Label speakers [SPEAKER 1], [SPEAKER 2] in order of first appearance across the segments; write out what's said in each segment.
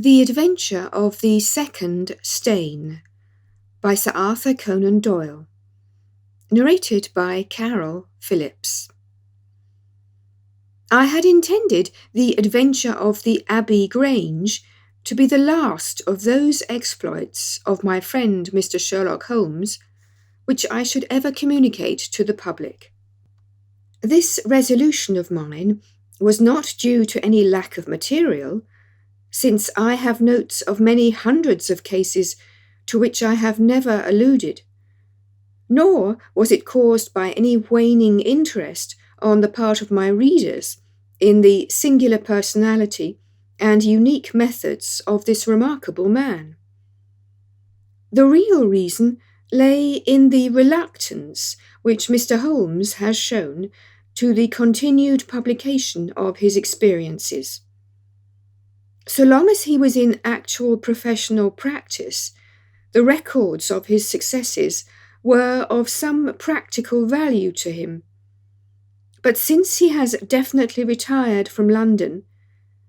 [SPEAKER 1] The Adventure of the Second Stain by Sir Arthur Conan Doyle. Narrated by Carol Phillips. I had intended The Adventure of the Abbey Grange to be the last of those exploits of my friend Mr. Sherlock Holmes which I should ever communicate to the public. This resolution of mine was not due to any lack of material, since I have notes of many hundreds of cases to which I have never alluded, nor was it caused by any waning interest on the part of my readers in the singular personality and unique methods of this remarkable man. The real reason lay in the reluctance which Mr. Holmes has shown to the continued publication of his experiences. So long as he was in actual professional practice, the records of his successes were of some practical value to him. But since he has definitely retired from London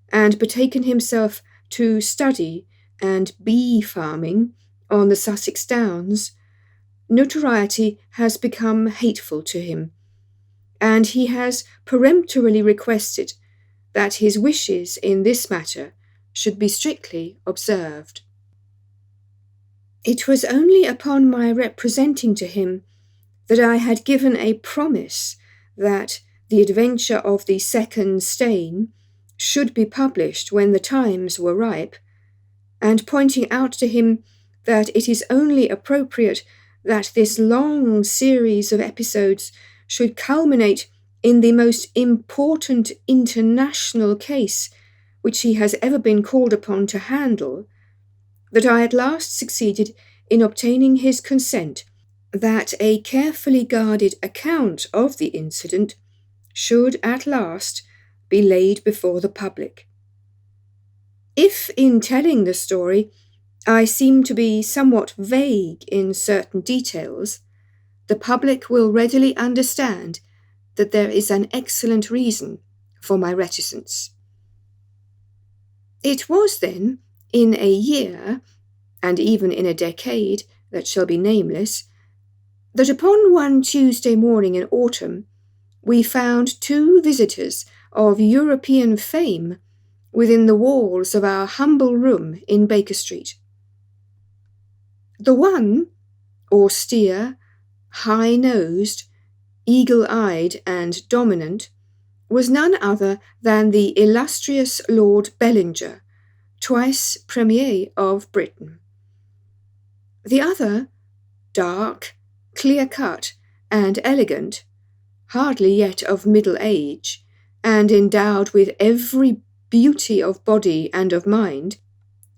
[SPEAKER 1] and betaken himself to study and bee farming on the Sussex Downs, notoriety has become hateful to him, and he has peremptorily requested that his wishes in this matter should be strictly observed. It was only upon my representing to him that I had given a promise that The Adventure of the Second Stain should be published when the times were ripe, and pointing out to him that it is only appropriate that this long series of episodes should culminate in the most important international case which he has ever been called upon to handle, that I at last succeeded in obtaining his consent that a carefully guarded account of the incident should at last be laid before the public. If in telling the story I seem to be somewhat vague in certain details, the public will readily understand that there is an excellent reason for my reticence. It was then, in a year, and even in a decade that shall be nameless, that upon one Tuesday morning in autumn we found two visitors of European fame within the walls of our humble room in Baker Street. The one, austere, high-nosed, eagle-eyed and dominant, was none other than the illustrious Lord Bellinger, twice Premier of Britain. The other, dark, clear-cut, and elegant, hardly yet of middle age, and endowed with every beauty of body and of mind,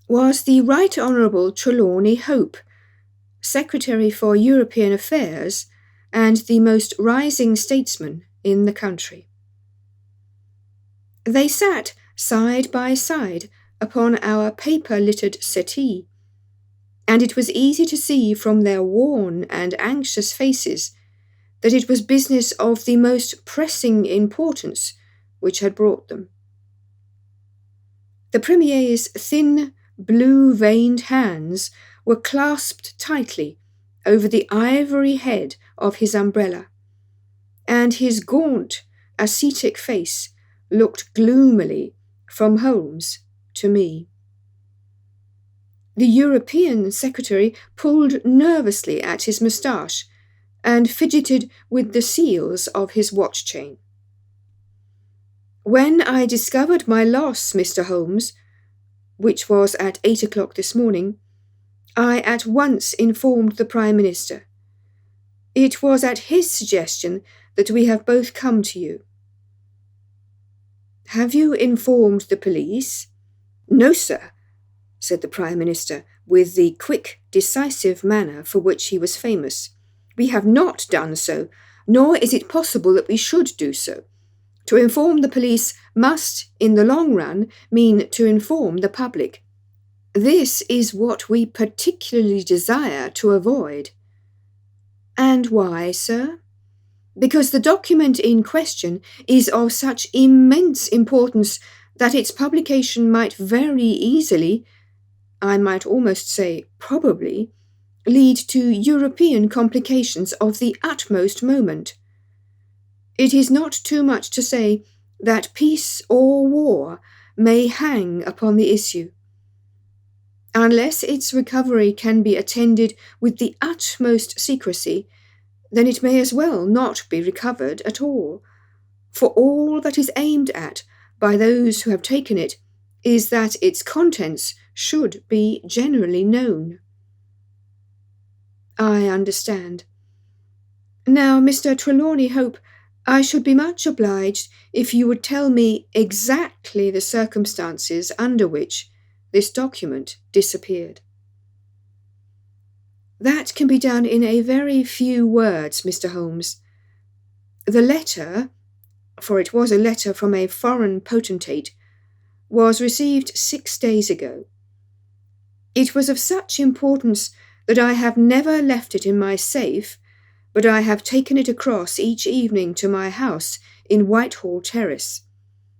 [SPEAKER 1] was the Right Honourable Trelawney Hope, Secretary for European Affairs and the most rising statesman in the country. They sat side by side upon our paper-littered settee, and it was easy to see from their worn and anxious faces that it was business of the most pressing importance which had brought them. The Premier's thin, blue-veined hands were clasped tightly over the ivory head of his umbrella, and his gaunt, ascetic face looked gloomily from Holmes to me. The European Secretary pulled nervously at his moustache and fidgeted with the seals of his watch-chain. When I discovered my loss, Mr. Holmes, which was at 8 o'clock this morning, I at once informed the Prime Minister. It was at his suggestion that we have both come to you. Have you informed the police? No, sir, said the Prime Minister, with the quick, decisive manner for which he was famous. We have not done so, nor is it possible that we should do so. To inform the police must, in the long run, mean to inform the public. This is what we particularly desire to avoid. And why, sir? Because the document in question is of such immense importance that its publication might very easily, I might almost say probably, lead to European complications of the utmost moment. It is not too much to say that peace or war may hang upon the issue. Unless its recovery can be attended with the utmost secrecy, then it may as well not be recovered at all, for all that is aimed at by those who have taken it is that its contents should be generally known. I understand. Now, Mr. Trelawney Hope, I should be much obliged if you would tell me exactly the circumstances under which this document disappeared. That can be done in a very few words, Mr. Holmes. The letter, for it was a letter from a foreign potentate, was received 6 days ago. It was of such importance that I have never left it in my safe, but I have taken it across each evening to my house in Whitehall Terrace,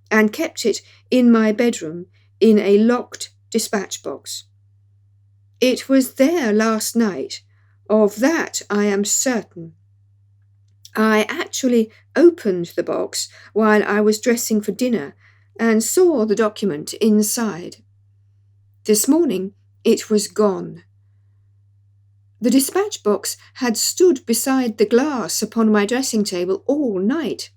[SPEAKER 1] and kept it in my bedroom in a locked dispatch box. It was there last night, of that I am certain. I actually opened the box while I was dressing for dinner, and saw the document inside. This morning it was gone. The dispatch box had stood beside the glass upon my dressing table all night.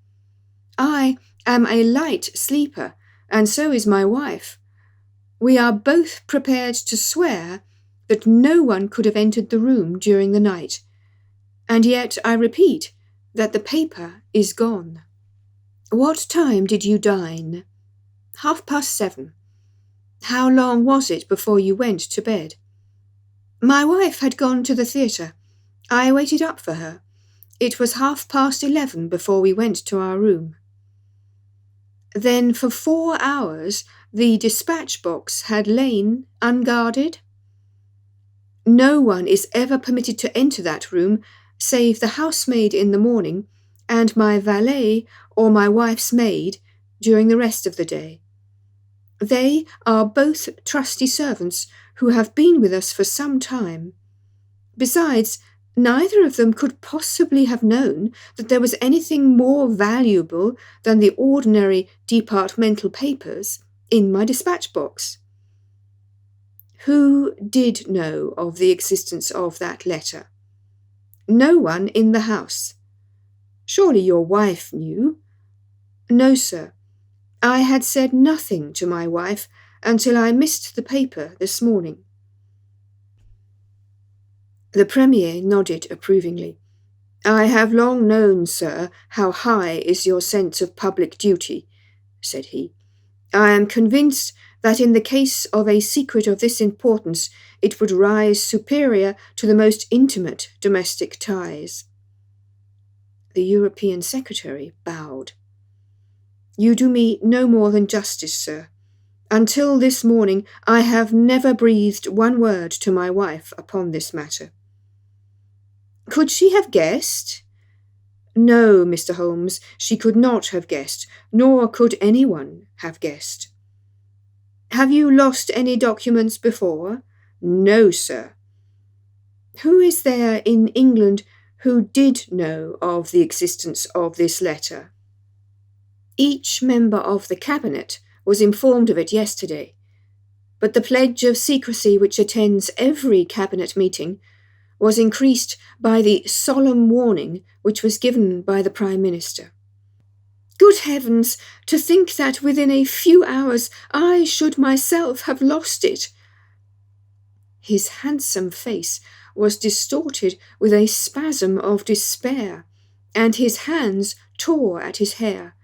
[SPEAKER 1] I am a light sleeper, and so is my wife. We are both prepared to swear that no one could have entered the room during the night, and yet I repeat that the paper is gone. What time did you dine? 7:30. How long was it before you went to bed? My wife had gone to the theatre. I waited up for her. It was 11:30 before we went to our room. Then for 4 hours the dispatch box had lain unguarded? No one is ever permitted to enter that room save the housemaid in the morning and my valet or my wife's maid during the rest of the day. They are both trusty servants who have been with us for some time. Besides, neither of them could possibly have known that there was anything more valuable than the ordinary departmental papers in my dispatch box. Who did know of the existence of that letter? No one in the house. Surely your wife knew? No, sir. I had said nothing to my wife until I missed the paper this morning. The Premier nodded approvingly. I have long known, sir, how high is your sense of public duty, said he. I am convinced that in the case of a secret of this importance it would rise superior to the most intimate domestic ties. The European Secretary bowed. You do me no more than justice, sir. Until this morning I have never breathed one word to my wife upon this matter. Could she have guessed? No, Mr. Holmes, she could not have guessed, nor could anyone have guessed. Have you lost any documents before? No, sir. Who is there in England who did know of the existence of this letter? Each member of the Cabinet was informed of it yesterday, but the pledge of secrecy which attends every Cabinet meeting was increased by the solemn warning which was given by the Prime Minister. Good heavens, to think that within a few hours I should myself have lost it! His handsome face was distorted with a spasm of despair, and his hands tore at his hair.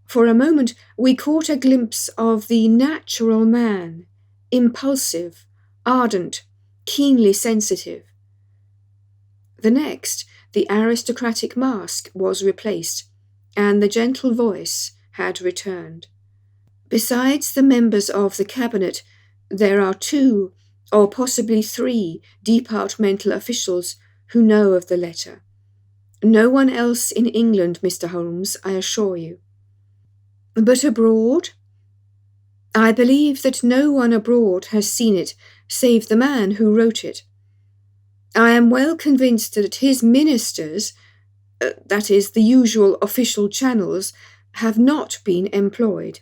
[SPEAKER 1] For a moment we caught a glimpse of the natural man, impulsive, ardent, keenly sensitive. The next, the aristocratic mask was replaced, and the gentle voice had returned. Besides the members of the Cabinet, there are 2 or possibly 3 departmental officials who know of the letter. No one else in England, Mr. Holmes, I assure you. But abroad? I believe that no one abroad has seen it save the man who wrote it. I am well convinced that his ministers, that is, the usual official channels, have not been employed.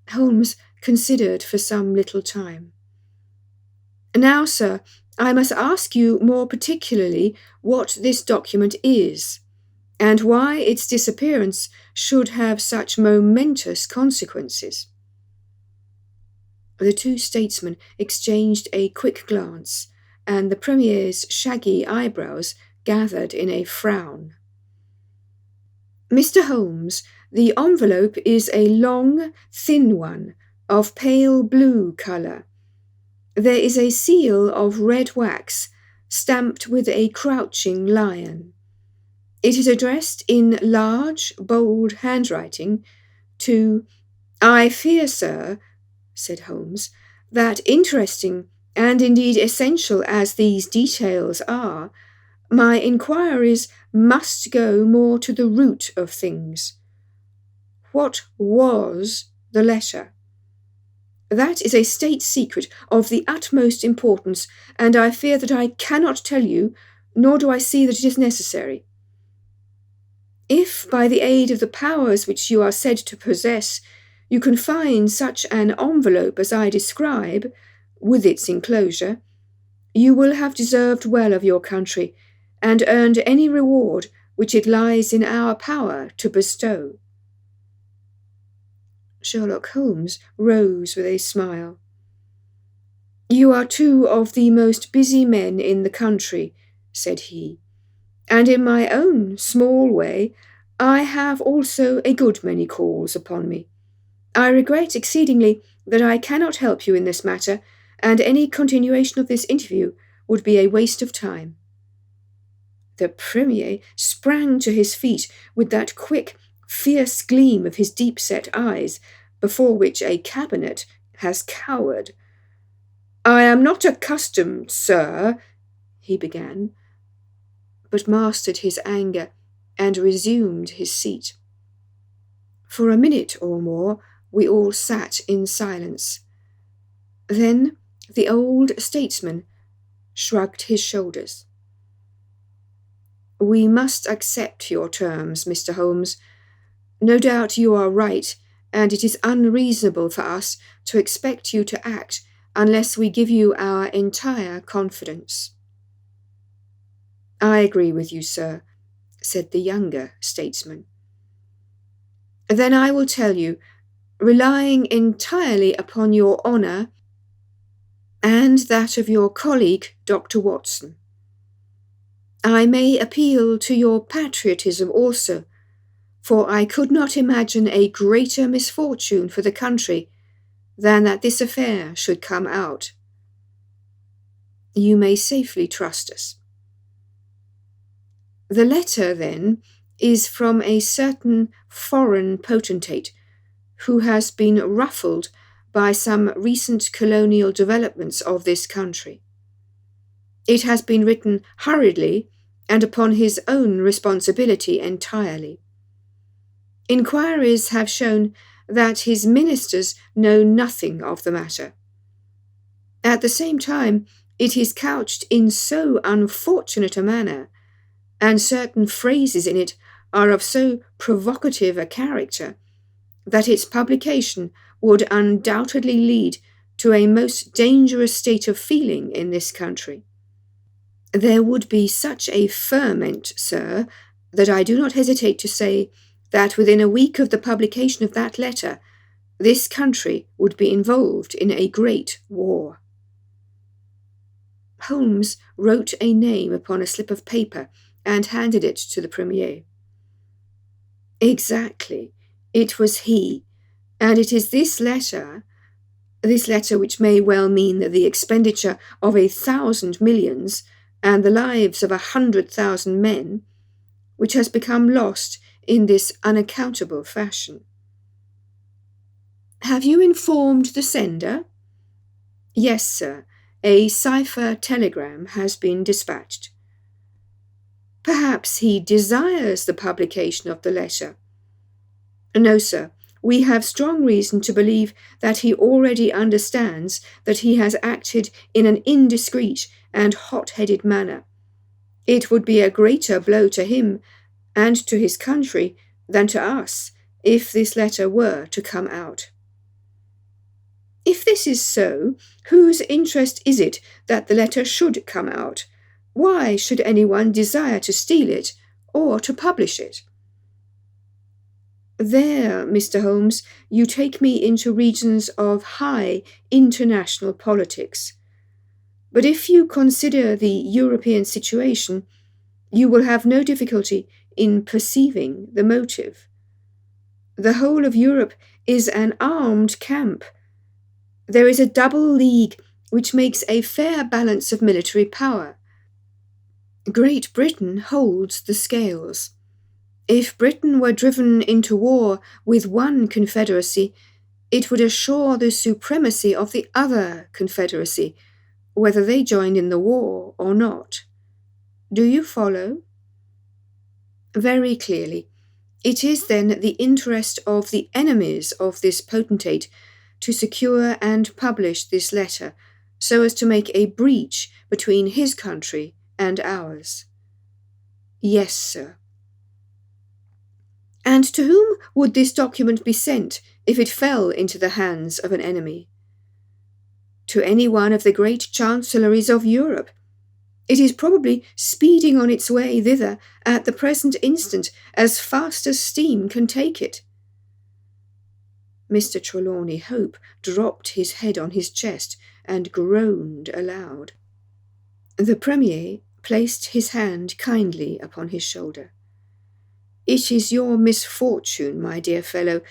[SPEAKER 1] Holmes considered for some little time. Now, sir, I must ask you more particularly what this document is, and why its disappearance should have such momentous consequences. The two statesmen exchanged a quick glance, and the Premier's shaggy eyebrows gathered in a frown. Mr. Holmes, the envelope is a long, thin one, of pale blue colour. There is a seal of red wax, stamped with a crouching lion. It is addressed in large, bold handwriting to, "I fear, sir," said Holmes, "that interesting and indeed essential as these details are, my inquiries must go more to the root of things. What was the letter? That is a state secret of the utmost importance, and I fear that I cannot tell you, nor do I see that it is necessary. If, by the aid of the powers which you are said to possess, you can find such an envelope as I describe, with its enclosure, you will have deserved well of your country, and earned any reward which it lies in our power to bestow." Sherlock Holmes rose with a smile. "You are two of the most busy men in the country," said he, "and in my own small way I have also a good many calls upon me. I regret exceedingly that I cannot help you in this matter, and any continuation of this interview would be a waste of time." The Premier sprang to his feet with that quick, fierce gleam of his deep-set eyes, before which a cabinet has cowered. "I am not accustomed, sir," he began, but mastered his anger and resumed his seat. For a minute or more we all sat in silence. Then the old statesman shrugged his shoulders. "We must accept your terms, Mr. Holmes. No doubt you are right, and it is unreasonable for us to expect you to act unless we give you our entire confidence." "I agree with you, sir," said the younger statesman. "Then I will tell you, relying entirely upon your honour and that of your colleague, Dr. Watson. I may appeal to your patriotism also, for I could not imagine a greater misfortune for the country than that this affair should come out. You may safely trust us. The letter, then, is from a certain foreign potentate who has been ruffled by some recent colonial developments of this country. It has been written hurriedly and upon his own responsibility entirely. Inquiries have shown that his ministers know nothing of the matter. At the same time, it is couched in so unfortunate a manner, and certain phrases in it are of so provocative a character, that its publication would undoubtedly lead to a most dangerous state of feeling in this country. There would be such a ferment, sir, that I do not hesitate to say that within a week of the publication of that letter, this country would be involved in a great war." Holmes wrote a name upon a slip of paper and handed it to the Premier. "Exactly. It was he, and it is this letter which may well mean the expenditure of 1,000 millions and the lives of 100,000 men, which has become lost in this unaccountable fashion." "Have you informed the sender?" "Yes, sir. A cipher telegram has been dispatched." "Perhaps he desires the publication of the letter." "No, sir. we have strong reason to believe that he already understands that he has acted in an indiscreet and hot-headed manner. It would be a greater blow to him and to his country than to us if this letter were to come out. If this is so, whose interest is it that the letter should come out? Why should anyone desire to steal it or to publish it? There, Mr. Holmes, you take me into regions of high international politics. But if you consider the European situation, you will have no difficulty in perceiving the motive. The whole of Europe is an armed camp. There is a double league which makes a fair balance of military power. Great Britain holds the scales. If Britain were driven into war with one confederacy, it would assure the supremacy of the other confederacy, whether they joined in the war or not. Do you follow? Very clearly. It is then the interest of the enemies of this potentate to secure and publish this letter, so as to make a breach between his country and ours. Yes, sir. And to whom would this document be sent if it fell into the hands of an enemy? To any one of the great chancelleries of Europe. It is probably speeding on its way thither at the present instant as fast as steam can take it. Mr. Trelawney Hope dropped his head on his chest and groaned aloud. The Premier placed his hand kindly upon his shoulder. It is your misfortune, my dear fellow.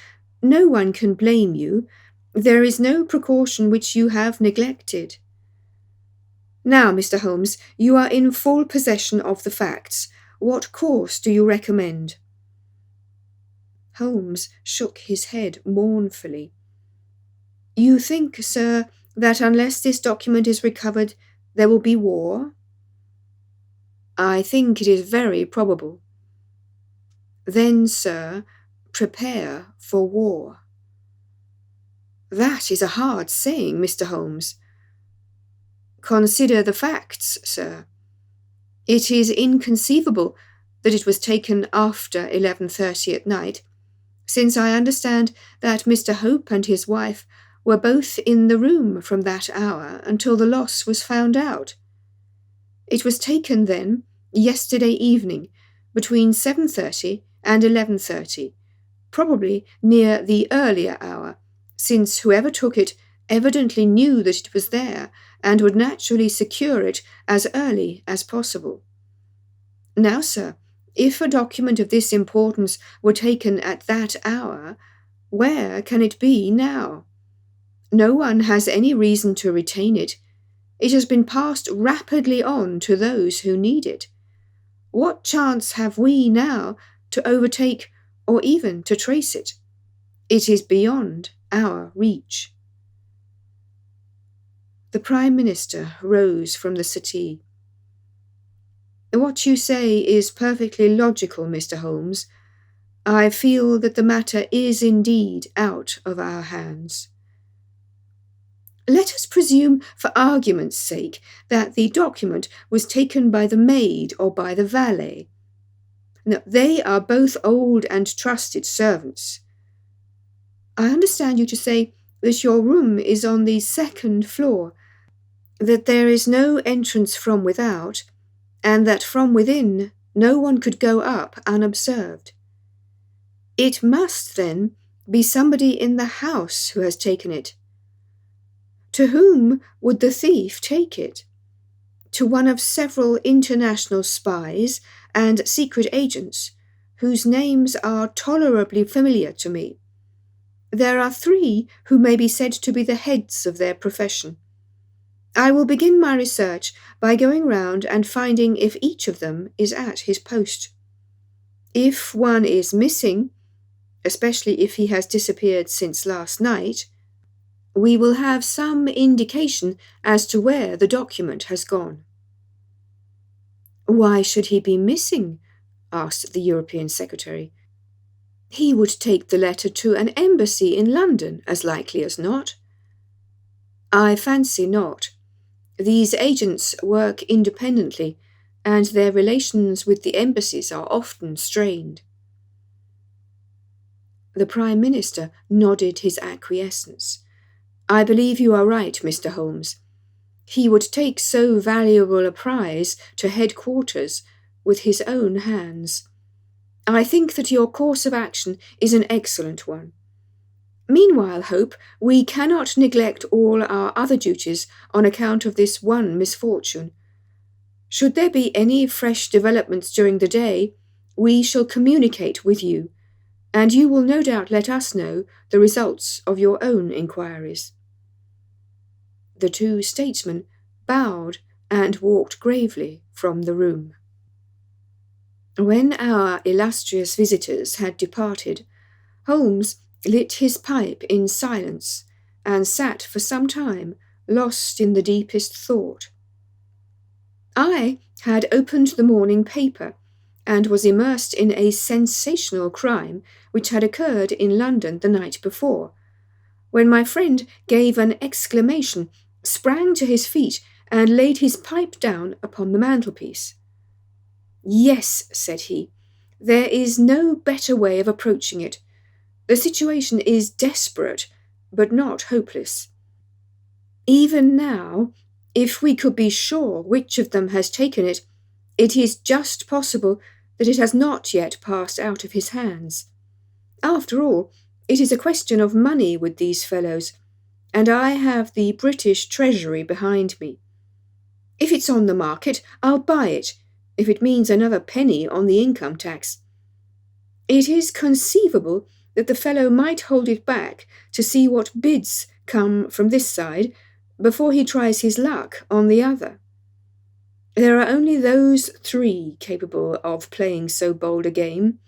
[SPEAKER 1] No one can blame you. There is no precaution which you have neglected. Now, Mr. Holmes, you are in full possession of the facts. What course do you recommend? Holmes shook his head mournfully. You think, sir, that unless this document is recovered, there will be war? I think it is very probable. Then, sir, prepare for war. That is a hard saying, Mr. Holmes. Consider the facts, sir. It is inconceivable that it was taken after 11:30 at night, since I understand that Mr. Hope and his wife were both in the room from that hour until the loss was found out. It was taken, then, yesterday evening, between 7:30 and 11:30, probably near the earlier hour, since whoever took it evidently knew that it was there and would naturally secure it as early as possible. Now, sir, if a document of this importance were taken at that hour, where can it be now? No one has any reason to retain it. It has been passed rapidly on to those who need it. What chance have we now to overtake or even to trace it? It is beyond our reach. The Prime Minister rose from the settee. What you say is perfectly logical, Mr. Holmes. I feel that the matter is indeed out of our hands. Let us presume, for argument's sake, that the document was taken by the maid or by the valet. Now, they are both old and trusted servants. I understand you to say that your room is on the second floor, that there is no entrance from without, and that from within no one could go up unobserved. It must, then, be somebody in the house who has taken it. To whom would the thief take it? To one of several international spies and secret agents, whose names are tolerably familiar to me. There are 3 who may be said to be the heads of their profession. I will begin my research by going round and finding if each of them is at his post. If one is missing, especially if he has disappeared since last night, we will have some indication as to where the document has gone. Why should he be missing? Asked the European Secretary. He would take the letter to an embassy in London, as likely as not. I fancy not. These agents work independently, and their relations with the embassies are often strained. The Prime Minister nodded his acquiescence. I believe you are right, Mr. Holmes. He would take so valuable a prize to headquarters with his own hands. I think that your course of action is an excellent one. Meanwhile, Hope, we cannot neglect all our other duties on account of this one misfortune. Should there be any fresh developments during the day, we shall communicate with you, and you will no doubt let us know the results of your own inquiries. The two statesmen bowed and walked gravely from the room. When our illustrious visitors had departed, Holmes lit his pipe in silence and sat for some time lost in the deepest thought. I had opened the morning paper and was immersed in a sensational crime which had occurred in London the night before, when my friend gave an exclamation, sprang to his feet, and laid his pipe down upon the mantelpiece. Yes, said he, there is no better way of approaching it. The situation is desperate, but not hopeless. Even now, if we could be sure which of them has taken it, it is just possible that it has not yet passed out of his hands. After all, it is a question of money with these fellows, and I have the British Treasury behind me. If it's on the market, I'll buy it, if it means another penny on the income tax. It is conceivable that the fellow might hold it back to see what bids come from this side before he tries his luck on the other. There are only those three capable of playing so bold a game.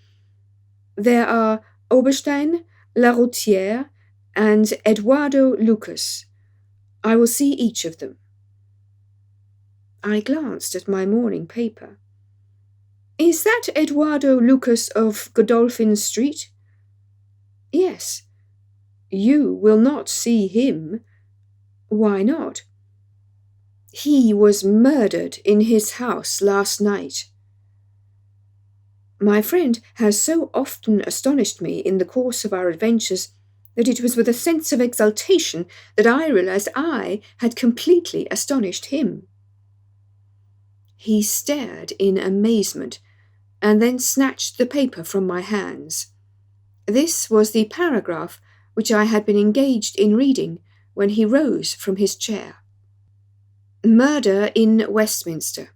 [SPEAKER 1] There are Oberstein, Laroutière, and Eduardo Lucas. I will see each of them. I glanced at my morning paper. Is that Eduardo Lucas of Godolphin Street? Yes. You will not see him. Why not? He was murdered in his house last night. My friend has so often astonished me in the course of our adventures that it was with a sense of exultation that I realized I had completely astonished him. He stared in amazement, and then snatched the paper from my hands. This was the paragraph which I had been engaged in reading when he rose from his chair. Murder in Westminster.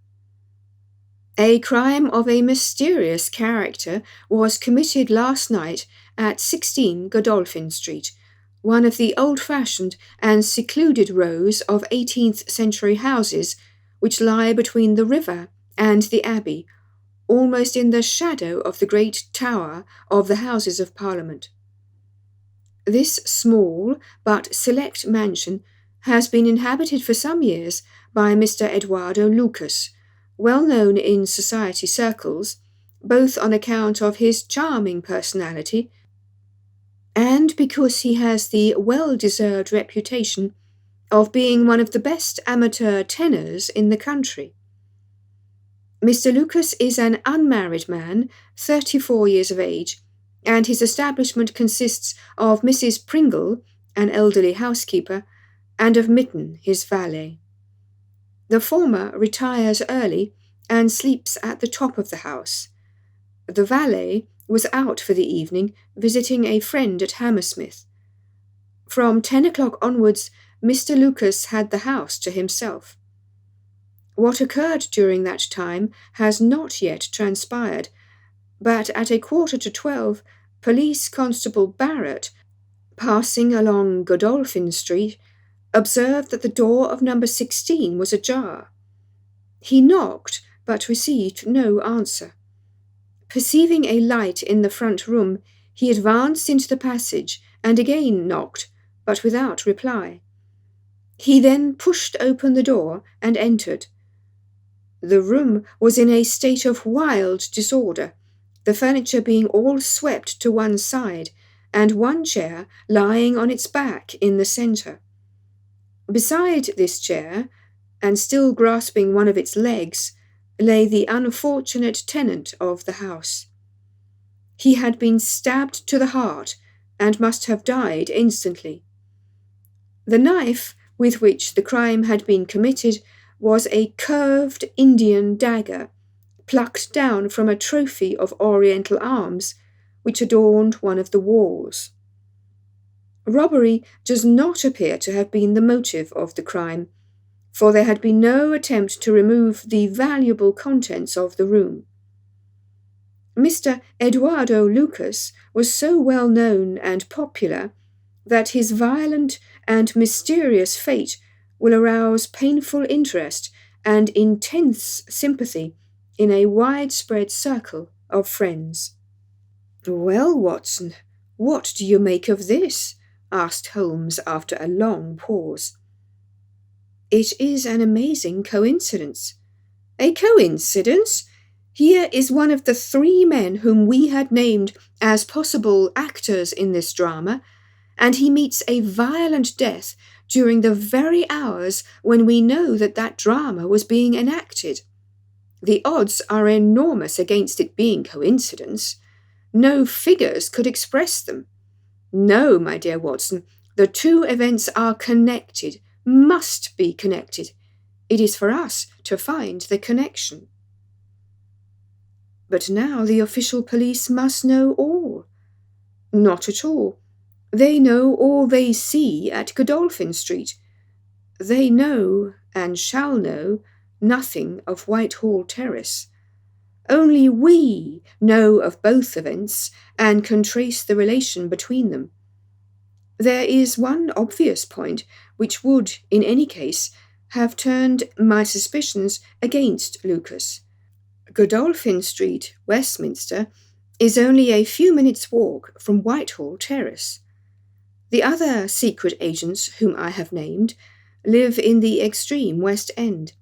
[SPEAKER 1] A crime of a mysterious character was committed last night at 16 Godolphin Street, one of the old-fashioned and secluded rows of 18th century houses which lie between the river and the Abbey, almost in the shadow of the great tower of the Houses of Parliament. This small but select mansion has been inhabited for some years by Mr. Eduardo Lucas, well known in society circles, both on account of his charming personality and because he has the well-deserved reputation of being one of the best amateur tenors in the country. Mr. Lucas is an unmarried man, 34 years of age, and his establishment consists of Mrs. Pringle, an elderly housekeeper, and of Mitten, his valet. The former retires early and sleeps at the top of the house. The valet was out for the evening visiting a friend at Hammersmith. From 10 o'clock onwards, Mr. Lucas had the house to himself. What occurred during that time has not yet transpired, but at 11:45, Police Constable Barrett, passing along Godolphin Street, observed that the door of number 16 was ajar. He knocked, but received no answer. Perceiving a light in the front room, he advanced into the passage and again knocked, but without reply. He then pushed open the door and entered. The room was in a state of wild disorder. the furniture being all swept to one side, and one chair lying on its back in the centre. Beside this chair, and still grasping one of its legs, lay the unfortunate tenant of the house. He had been stabbed to the heart, and must have died instantly. The knife with which the crime had been committed was a curved Indian dagger, plucked down from a trophy of Oriental arms, which adorned one of the walls. Robbery does not appear to have been the motive of the crime, for there had been no attempt to remove the valuable contents of the room. Mr. Eduardo Lucas was so well known and popular that his violent and mysterious fate will arouse painful interest and intense sympathy in a widespread circle of friends. "Well, Watson, what do you make of this?" asked Holmes after a long pause. "It is an amazing coincidence." "A coincidence? Here is one of the 3 men whom we had named as possible actors in this drama, and he meets a violent death during the very hours when we know that that drama was being enacted. The odds are enormous against it being coincidence. No figures could express them. No, my dear Watson, the 2 events are connected, must be connected. It is for us to find the connection." "But now the official police must know all." "Not at all. They know all they see at Godolphin Street. They know, and shall know, nothing of Whitehall Terrace. Only we know of both events and can trace the relation between them. There is one obvious point which would, in any case, have turned my suspicions against Lucas. Godolphin Street, Westminster, is only a few minutes' walk from Whitehall Terrace. The other secret agents whom I have named live in the extreme West End.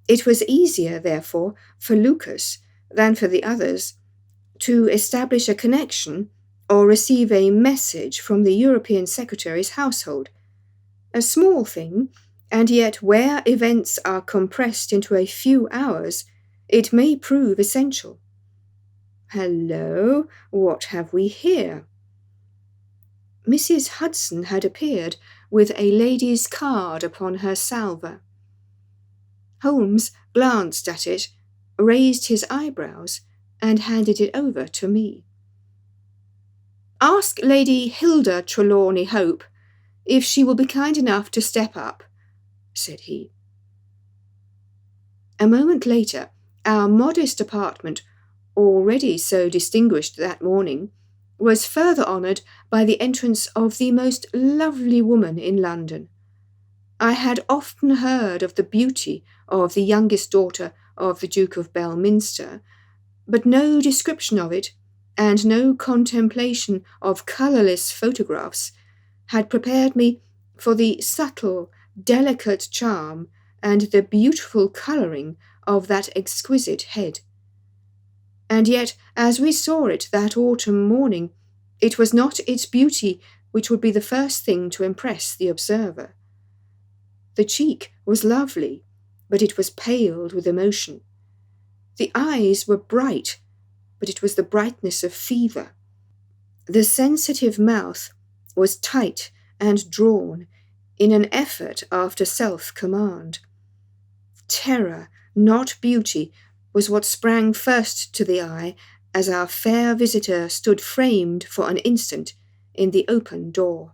[SPEAKER 1] It was easier, therefore, for Lucas than for the others to establish a connection or receive a message from the European Secretary's household. A small thing, and yet where events are compressed into a few hours, it may prove essential. Hello, what have we here?" Mrs. Hudson had appeared with a lady's card upon her salver. Holmes glanced at it, raised his eyebrows, and handed it over to me. "Ask Lady Hilda Trelawney Hope if she will be kind enough to step up," said he. A moment later, our modest apartment, already so distinguished that morning, was further honoured by the entrance of the most lovely woman in London. I had often heard of the beauty of the youngest daughter of the Duke of Belminster, but no description of it, and no contemplation of colourless photographs, had prepared me for the subtle, delicate charm and the beautiful colouring of that exquisite head. And yet, as we saw it that autumn morning, it was not its beauty which would be the first thing to impress the observer. The cheek was lovely, but it was paled with emotion. The eyes were bright, but it was the brightness of fever. The sensitive mouth was tight and drawn in an effort after self-command. Terror, not beauty, was what sprang first to the eye as our fair visitor stood framed for an instant in the open door.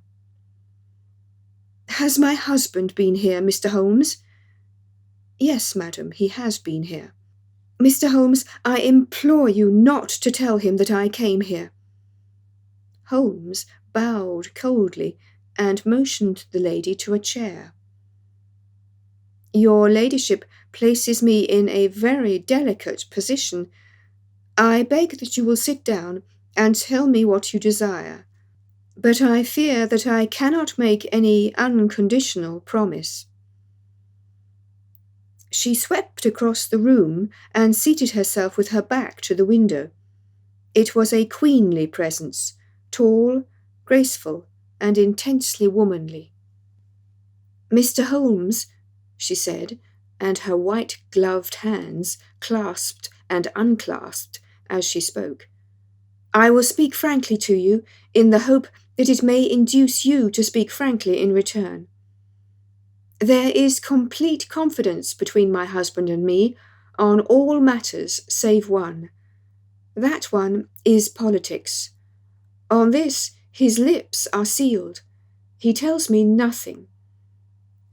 [SPEAKER 1] "Has my husband been here, Mr. Holmes?" "Yes, madam, he has been here." "Mr. Holmes, I implore you not to tell him that I came here." Holmes bowed coldly and motioned the lady to a chair. "Your ladyship places me in a very delicate position. I beg that you will sit down and tell me what you desire, but I fear that I cannot make any unconditional promise." She swept across the room and seated herself with her back to the window. It was a queenly presence, tall, graceful, and intensely womanly. "Mr. Holmes," she said, and her white-gloved hands clasped and unclasped as she spoke, "I will speak frankly to you, in the hope that it may induce you to speak frankly in return. There is complete confidence between my husband and me on all matters save one. That one is politics. On this his lips are sealed. He tells me nothing.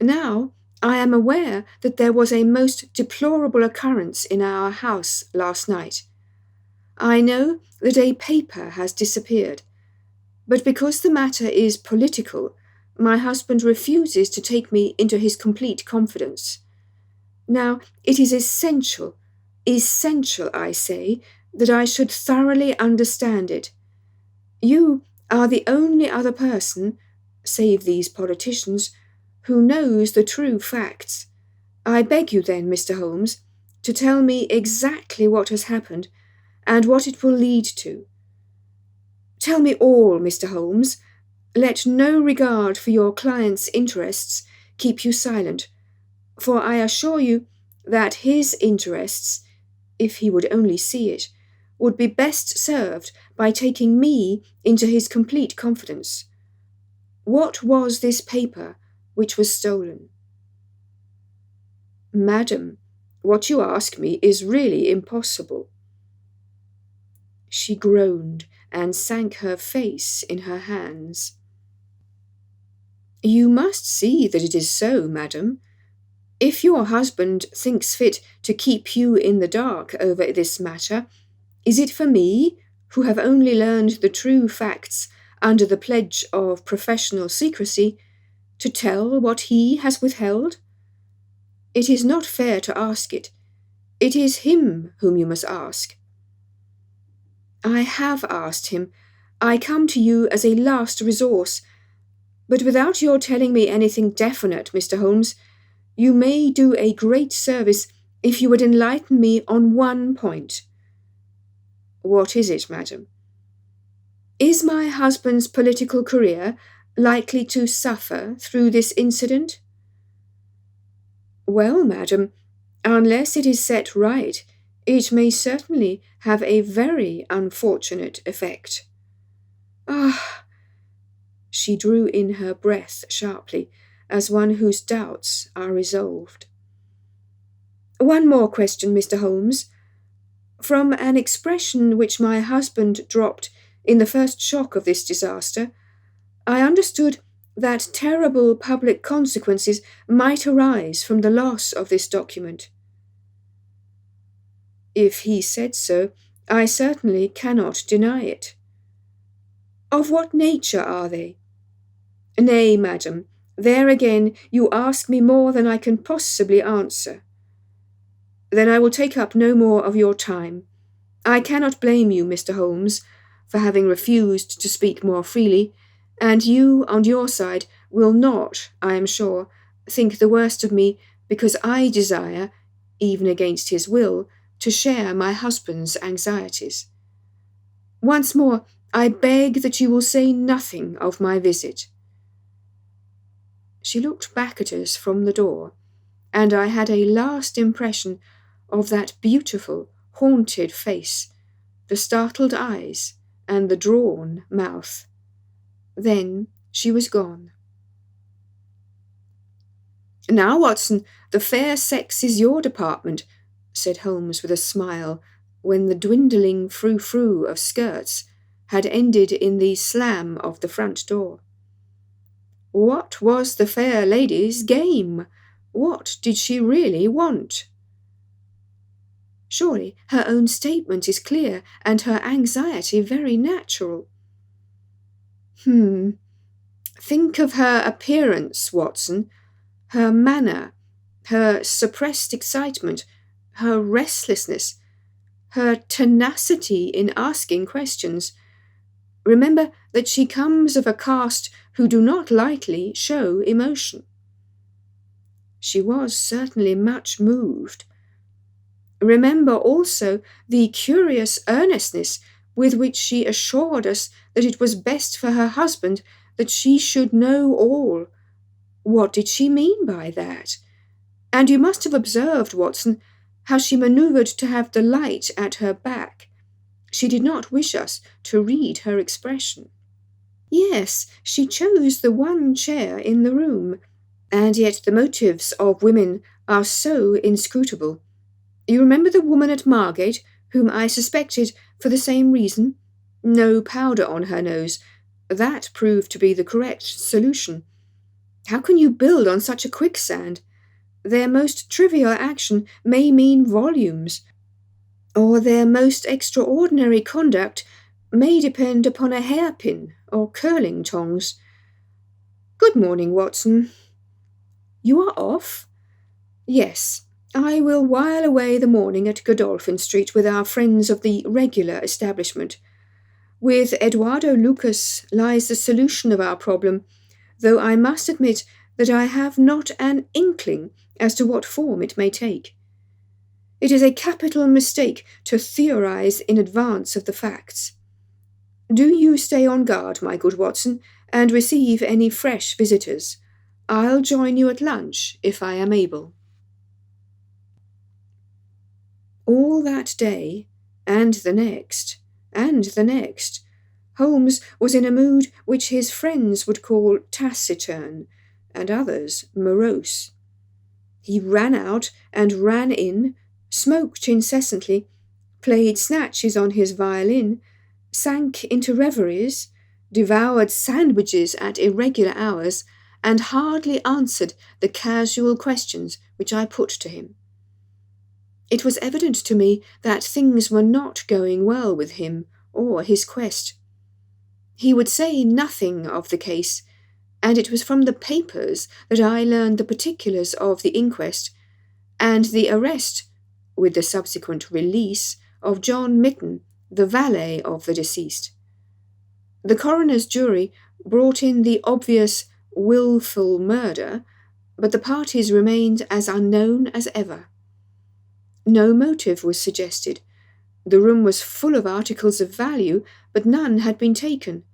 [SPEAKER 1] Now I am aware that there was a most deplorable occurrence in our house last night. I know that a paper has disappeared, but because the matter is political, my husband refuses to take me into his complete confidence. Now, it is essential, I say, that I should thoroughly understand it. You are the only other person, save these politicians, who knows the true facts. I beg you then, Mr. Holmes, to tell me exactly what has happened and what it will lead to. Tell me all, Mr. Holmes. Let no regard for your client's interests keep you silent, for I assure you that his interests, if he would only see it, would be best served by taking me into his complete confidence. What was this paper which was stolen?" "Madam, what you ask me is really impossible." She groaned and sank her face in her hands. "You must see that it is so, madam. If your husband thinks fit to keep you in the dark over this matter, is it for me, who have only learned the true facts under the pledge of professional secrecy, to tell what he has withheld? It is not fair to ask it. It is him whom you must ask." "I have asked him. I come to you as a last resource. But without your telling me anything definite, Mr. Holmes, you may do a great service if you would enlighten me on one point." "What is it, madam?" "Is my husband's political career likely to suffer through this incident?" "Well, madam, unless it is set right, it may certainly have a very unfortunate effect." "Ah!" She drew in her breath sharply, as one whose doubts are resolved. "One more question, Mr. Holmes. From an expression which my husband dropped in the first shock of this disaster, I understood that terrible public consequences might arise from the loss of this document." "If he said so, I certainly cannot deny it." "Of what nature are they?" "Nay, madam, there again you ask me more than I can possibly answer." "Then I will take up no more of your time. I cannot blame you, Mr. Holmes, for having refused to speak more freely, and you, on your side, will not, I am sure, think the worst of me because I desire, even against his will, to share my husband's anxieties. Once more, I beg that you will say nothing of my visit." She looked back at us from the door, and I had a last impression of that beautiful, haunted face, the startled eyes, and the drawn mouth. Then she was gone. "Now, Watson, the fair sex is your department," said Holmes with a smile, when the dwindling frou-frou of skirts had ended in the slam of the front door. "What was the fair lady's game? What did she really want?" "Surely her own statement is clear, and her anxiety very natural." Think of her appearance, Watson, her manner, her suppressed excitement, her restlessness, her tenacity in asking questions. Remember that she comes of a caste who do not lightly show emotion." She was certainly much moved. Remember also the curious earnestness with which she assured us that it was best for her husband that she should know all. What did she mean by that? And you must have observed, Watson, how she manoeuvred to have the light at her back. She did not wish us to read her expression. Yes, she chose the one chair in the room, and yet the motives of women are so inscrutable. You remember the woman at Margate, whom I suspected for the same reason? No powder on her nose. That proved to be the correct solution. How can you build on such a quicksand? Their most trivial action may mean volumes, or their most extraordinary conduct may depend upon a hairpin or curling tongs. Good morning, Watson. You are off? Yes, I will while away the morning at Godolphin Street with our friends of the regular establishment. With Eduardo Lucas lies the solution of our problem, though I must admit that I have not an inkling as to what form it may take. It is a capital mistake to theorize in advance of the facts. Do you stay on guard, my good Watson, and receive any fresh visitors. I'll join you at lunch if I am able. All that day, and the next, Holmes was in a mood which his friends would call taciturn, and others morose. He ran out and ran in, smoked incessantly, played snatches on his violin, sank into reveries, devoured sandwiches at irregular hours, and hardly answered the casual questions which I put to him. It was evident to me that things were not going well with him or his quest. He would say nothing of the case, and it was from the papers that I learned the particulars of the inquest, and the arrest, with the subsequent release, of John Mitten, the valet of the deceased. The coroner's jury brought in the obvious wilful murder, but the parties remained as unknown as ever. No motive was suggested. The room was full of articles of value, but none had been taken.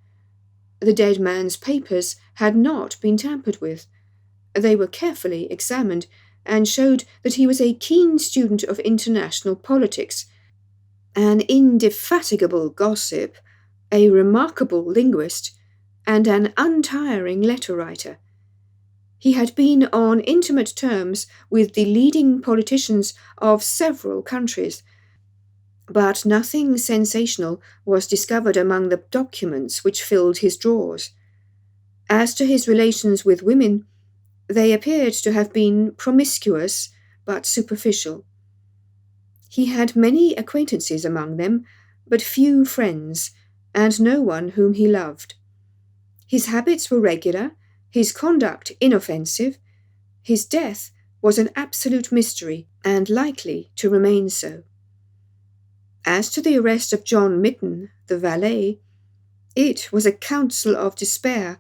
[SPEAKER 1] The dead man's papers had not been tampered with. They were carefully examined, and showed that he was a keen student of international politics, an indefatigable gossip, a remarkable linguist, and an untiring letter-writer. He had been on intimate terms with the leading politicians of several countries, but nothing sensational was discovered among the documents which filled his drawers. As to his relations with women, they appeared to have been promiscuous but superficial. He had many acquaintances among them, but few friends, and no one whom he loved. His habits were regular, his conduct inoffensive. His death was an absolute mystery, and likely to remain so. As to the arrest of John Mitten, the valet, it was a counsel of despair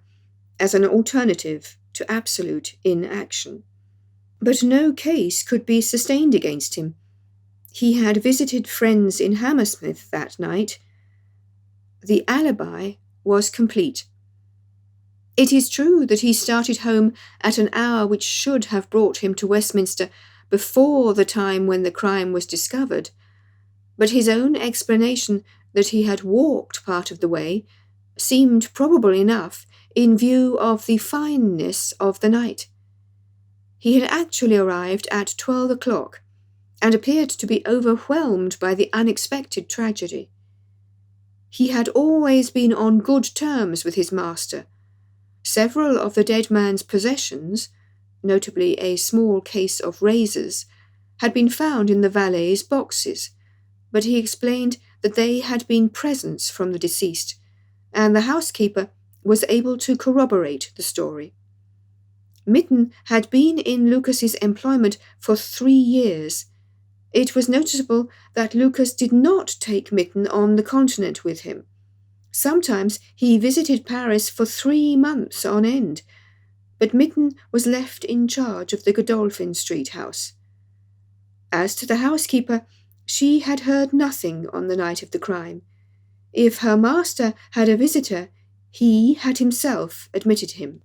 [SPEAKER 1] as an alternative to absolute inaction. But no case could be sustained against him. He had visited friends in Hammersmith that night. The alibi was complete. It is true that he started home at an hour which should have brought him to Westminster before the time when the crime was discovered, but his own explanation that he had walked part of the way seemed probable enough in view of the fineness of the night. He had actually arrived at 12 o'clock, and appeared to be overwhelmed by the unexpected tragedy. He had always been on good terms with his master. Several of the dead man's possessions, notably a small case of razors, had been found in the valet's boxes, but he explained that they had been presents from the deceased, and the housekeeper was able to corroborate the story. Mitten had been in Lucas's employment for 3 years. It was noticeable that Lucas did not take Mitten on the continent with him. Sometimes he visited Paris for 3 months on end, but Mitten was left in charge of the Godolphin Street house. As to the housekeeper, she had heard nothing on the night of the crime. If her master had a visitor, he had himself admitted him.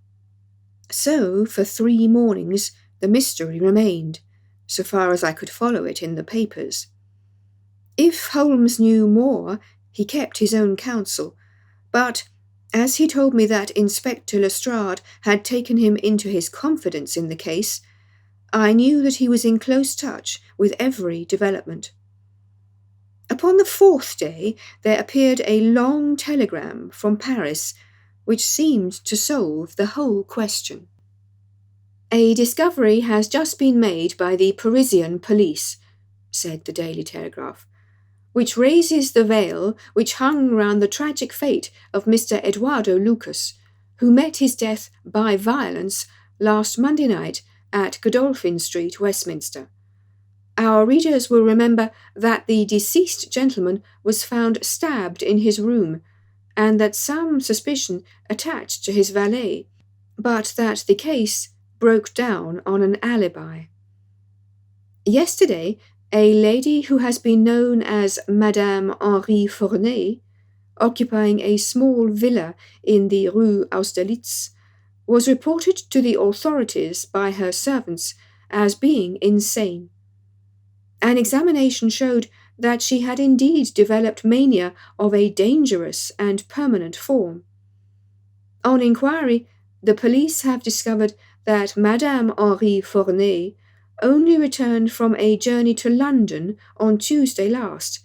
[SPEAKER 1] So, for 3 mornings, the mystery remained, so far as I could follow it in the papers. If Holmes knew more, he kept his own counsel, but as he told me that Inspector Lestrade had taken him into his confidence in the case, I knew that he was in close touch with every development. Upon the 4th day, there appeared a long telegram from Paris, which seemed to solve the whole question. "A discovery has just been made by the Parisian police," said the Daily Telegraph, "which raises the veil which hung round the tragic fate of Mr. Eduardo Lucas, who met his death by violence last Monday night at Godolphin Street, Westminster. Our readers will remember that the deceased gentleman was found stabbed in his room, and that some suspicion attached to his valet, but that the case broke down on an alibi. Yesterday, a lady who has been known as Madame Henri Fourney, occupying a small villa in the Rue Austerlitz, was reported to the authorities by her servants as being insane. An examination showed that she had indeed developed mania of a dangerous and permanent form. On inquiry, the police have discovered that Madame Henri Fourney only returned from a journey to London on Tuesday last,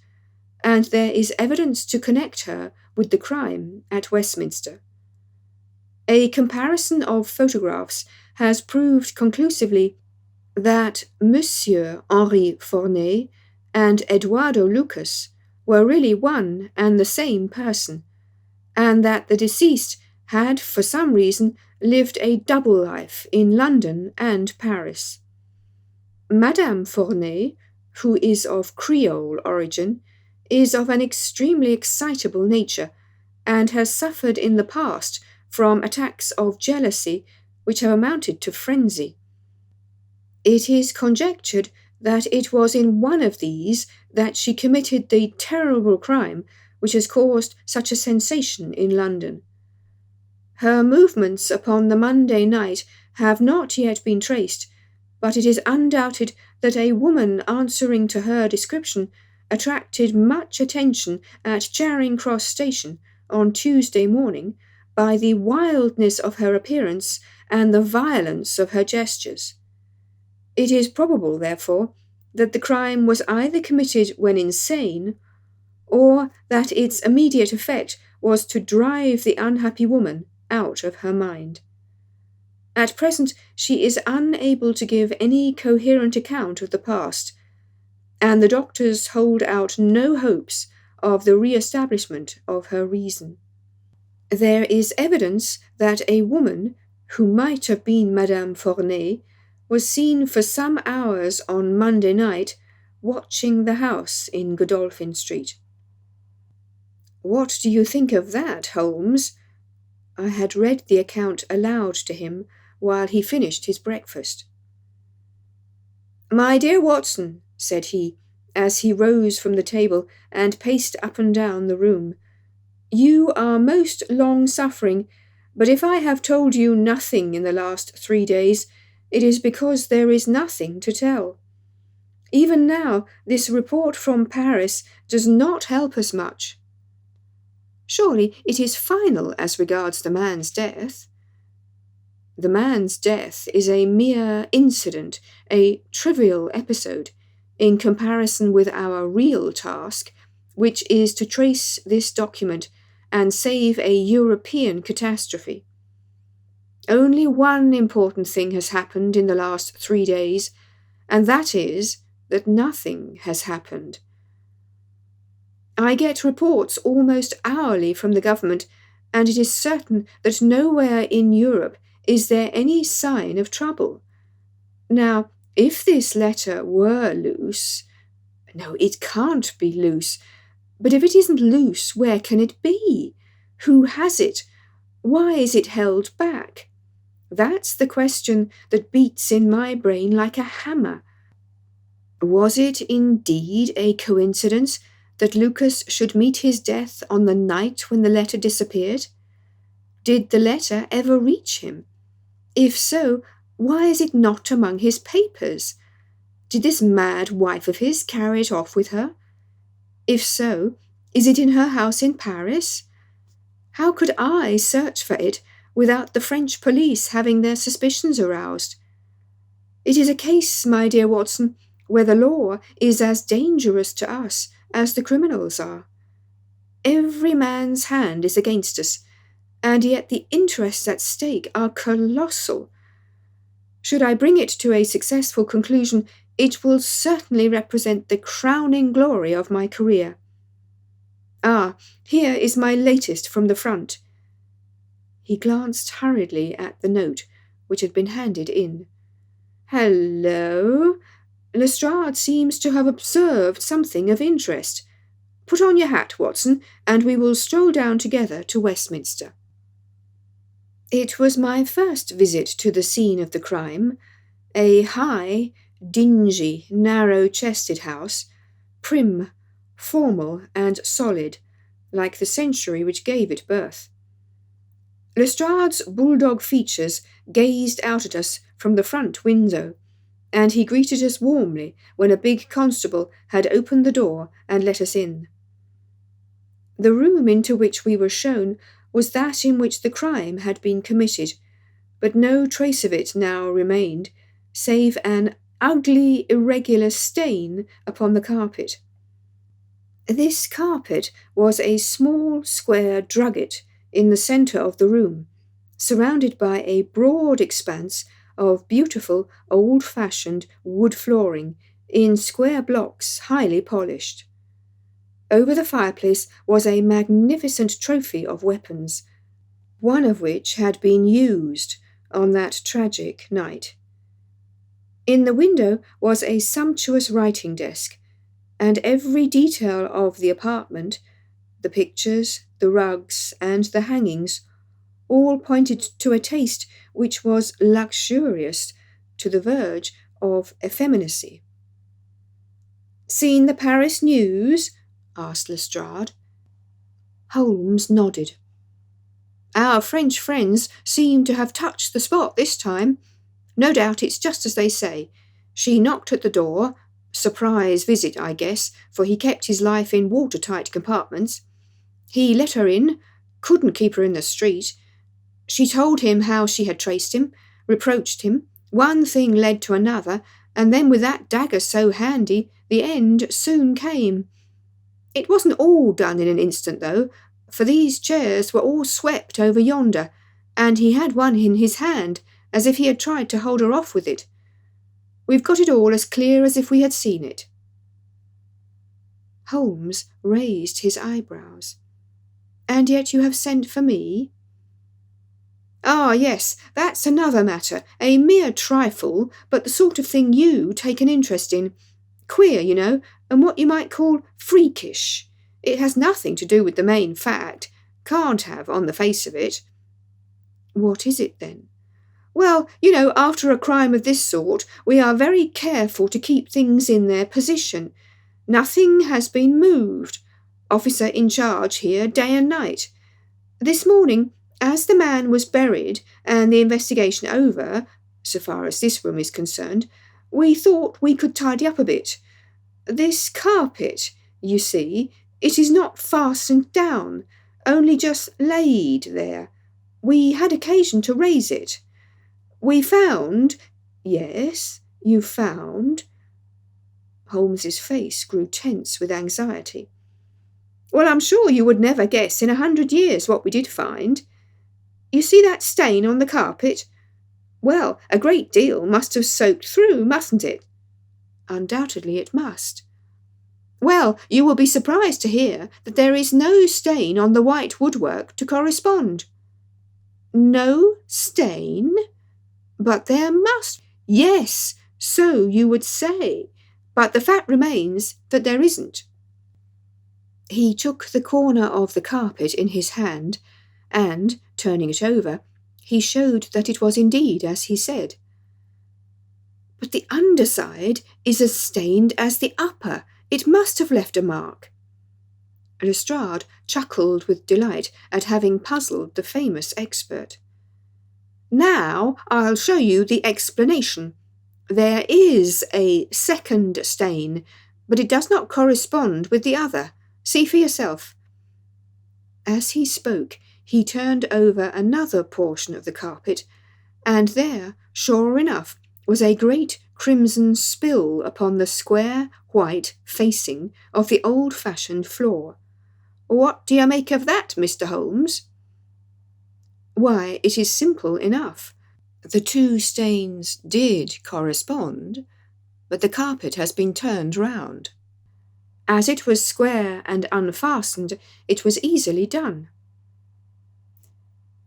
[SPEAKER 1] and there is evidence to connect her with the crime at Westminster. A comparison of photographs has proved conclusively that Monsieur Henri Fourney and Eduardo Lucas were really one and the same person, and that the deceased had, for some reason, lived a double life in London and Paris. Madame Fourney, who is of Creole origin, is of an extremely excitable nature, and has suffered in the past from attacks of jealousy which have amounted to frenzy. It is conjectured that it was in one of these that she committed the terrible crime which has caused such a sensation in London. Her movements upon the Monday night have not yet been traced, but it is undoubted that a woman answering to her description attracted much attention at Charing Cross Station on Tuesday morning by the wildness of her appearance and the violence of her gestures. It is probable, therefore, that the crime was either committed when insane, or that its immediate effect was to drive the unhappy woman out of her mind. At present, she is unable to give any coherent account of the past, and the doctors hold out no hopes of the re-establishment of her reason. There is evidence that a woman, who might have been Madame Fourney, was seen for some hours on Monday night watching the house in Godolphin Street. "What do you think of that, Holmes?" I had read the account aloud to him while he finished his breakfast. "My dear Watson," said he, as he rose from the table and paced up and down the room, "you are most long-suffering, but if I have told you nothing in the last 3 days, it is because there is nothing to tell. Even now, this report from Paris does not help us much. Surely it is final as regards the man's death. The man's death is a mere incident, a trivial episode, in comparison with our real task, which is to trace this document and save a European catastrophe. Only one important thing has happened in the last 3 days, and that is that nothing has happened. I get reports almost hourly from the government, and it is certain that nowhere in Europe is there any sign of trouble. Now, if this letter were loose— no, it can't be loose. But if it isn't loose, where can it be? Who has it? Why is it held back? That's the question that beats in my brain like a hammer. Was it indeed a coincidence that Lucas should meet his death on the night when the letter disappeared? Did the letter ever reach him? If so, why is it not among his papers? Did this mad wife of his carry it off with her? If so, is it in her house in Paris? How could I search for it without the French police having their suspicions aroused? It is a case, my dear Watson, where the law is as dangerous to us as the criminals are. Every man's hand is against us, and yet the interests at stake are colossal. Should I bring it to a successful conclusion, it will certainly represent the crowning glory of my career. Ah, here is my latest from the front. He glanced hurriedly at the note, which had been handed in. Hello! Lestrade seems to have observed something of interest. Put on your hat, Watson, and we will stroll down together to Westminster. It was my first visit to the scene of the crime, a high, dingy, narrow-chested house, prim, formal, and solid, like the century which gave it birth. Lestrade's bulldog features gazed out at us from the front window, and he greeted us warmly when a big constable had opened the door and let us in. The room into which we were shown was that in which the crime had been committed, but no trace of it now remained, save an ugly, irregular stain upon the carpet. This carpet was a small, square drugget in the centre of the room, surrounded by a broad expanse of beautiful, old-fashioned wood flooring in square blocks highly polished. Over the fireplace was a magnificent trophy of weapons, one of which had been used on that tragic night. In the window was a sumptuous writing desk, and every detail of the apartment, the pictures, the rugs, and the hangings, all pointed to a taste which was luxurious to the verge of effeminacy. "Seen the Paris news?" asked Lestrade. Holmes nodded. "Our French friends seem to have touched the spot this time. No doubt it's just as they say. She knocked at the door. Surprise visit, I guess, for he kept his life in watertight compartments. He let her in, couldn't keep her in the street. She told him how she had traced him, reproached him. One thing led to another, and then with that dagger so handy, the end soon came. It wasn't all done in an instant, though, for these chairs were all swept over yonder, and he had one in his hand, as if he had tried to hold her off with it. We've got it all as clear as if we had seen it." Holmes raised his eyebrows. "And yet you have sent for me?" "Ah, yes, that's another matter, a mere trifle, but the sort of thing you take an interest in. Queer, you know, and what you might call freakish. It has nothing to do with the main fact. Can't have, on the face of it." "What is it, then?" "Well, you know, after a crime of this sort, we are very careful to keep things in their position. Nothing has been moved. Officer in charge here, day and night. This morning, as the man was buried and the investigation over, so far as this room is concerned, we thought we could tidy up a bit. This carpet, you see, it is not fastened down, only just laid there. We had occasion to raise it. We found—" "Yes, you found—" Holmes's face grew tense with anxiety. "Well, I'm sure you would never guess in 100 years what we did find. You see that stain on the carpet? Well, a great deal must have soaked through, mustn't it?" "Undoubtedly it must." "Well, you will be surprised to hear that there is no stain on the white woodwork to correspond." "No stain? But there must—" "Yes, so you would say, but the fact remains that there isn't." He took the corner of the carpet in his hand, and, turning it over, he showed that it was indeed as he said. "But the underside is as stained as the upper. It must have left a mark." Lestrade chuckled with delight at having puzzled the famous expert. Now I'll show you the explanation. There is a second stain, but it does not correspond with the other. See for yourself. As he spoke, he turned over another portion of the carpet, and there, sure enough, was a great crimson spill upon the square white facing of the old-fashioned floor. What do you make of that, Mr. Holmes? Why, it is simple enough. The two stains did correspond, but the carpet has been turned round. As it was square and unfastened, it was easily done.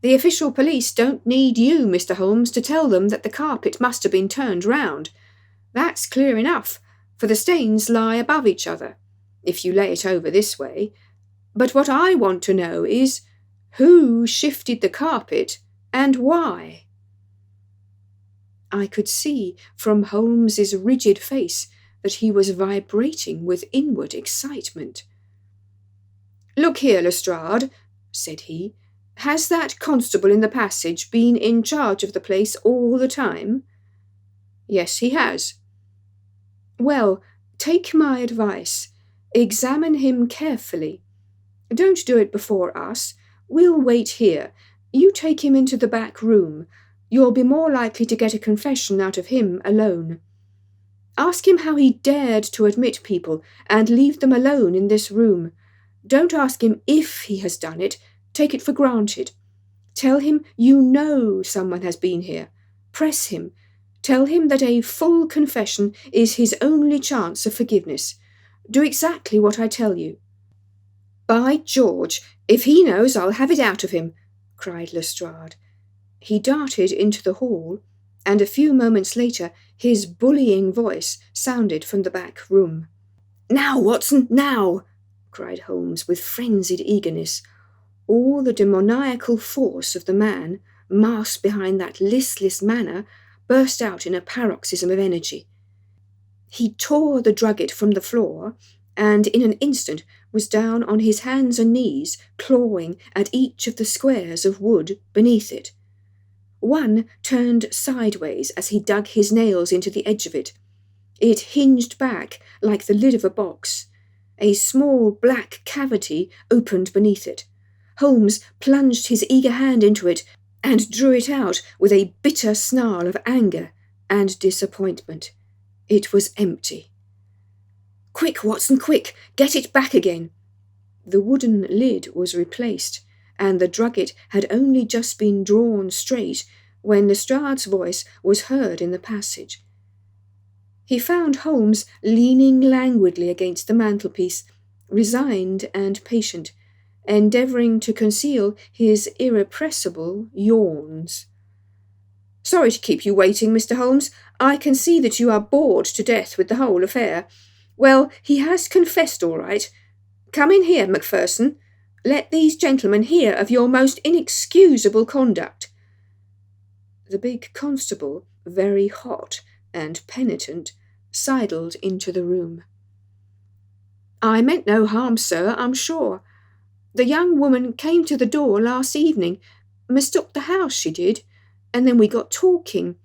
[SPEAKER 1] The official police don't need you, Mr. Holmes, to tell them that the carpet must have been turned round. That's clear enough, for the stains lie above each other, if you lay it over this way. But what I want to know is, who shifted the carpet and why? I could see from Holmes's rigid face that he was vibrating with inward excitement. Look here, Lestrade, said he, has that constable in the passage been in charge of the place all the time? Yes, he has. Well, take my advice. Examine him carefully. Don't do it before us. We'll wait here. You take him into the back room. You'll be more likely to get a confession out of him alone. Ask him how he dared to admit people and leave them alone in this room. Don't ask him if he has done it. Take it for granted. Tell him you know someone has been here. Press him. Tell him that a full confession is his only chance of forgiveness. Do exactly what I tell you. By George, if he knows, I'll have it out of him, cried Lestrade. He darted into the hall, and a few moments later his bullying voice sounded from the back room. Now, Watson, now, cried Holmes with frenzied eagerness. All the demoniacal force of the man, masked behind that listless manner, burst out in a paroxysm of energy. He tore the drugget from the floor, and in an instant was down on his hands and knees, clawing at each of the squares of wood beneath it. One turned sideways as he dug his nails into the edge of it. It hinged back like the lid of a box. A small black cavity opened beneath it. Holmes plunged his eager hand into it and drew it out with a bitter snarl of anger and disappointment. It was empty. Quick, Watson, quick! Get it back again! The wooden lid was replaced, and the drugget had only just been drawn straight when Lestrade's voice was heard in the passage. He found Holmes leaning languidly against the mantelpiece, resigned and patient, endeavouring to conceal his irrepressible yawns. Sorry to keep you waiting, Mr. Holmes. I can see that you are bored to death with the whole affair. Well, he has confessed all right. Come in here, Macpherson. Let these gentlemen hear of your most inexcusable conduct. The big constable, very hot and penitent, sidled into the room. I meant no harm, sir, I'm sure. The young woman came to the door last evening, mistook the house, she did, and then we got talking.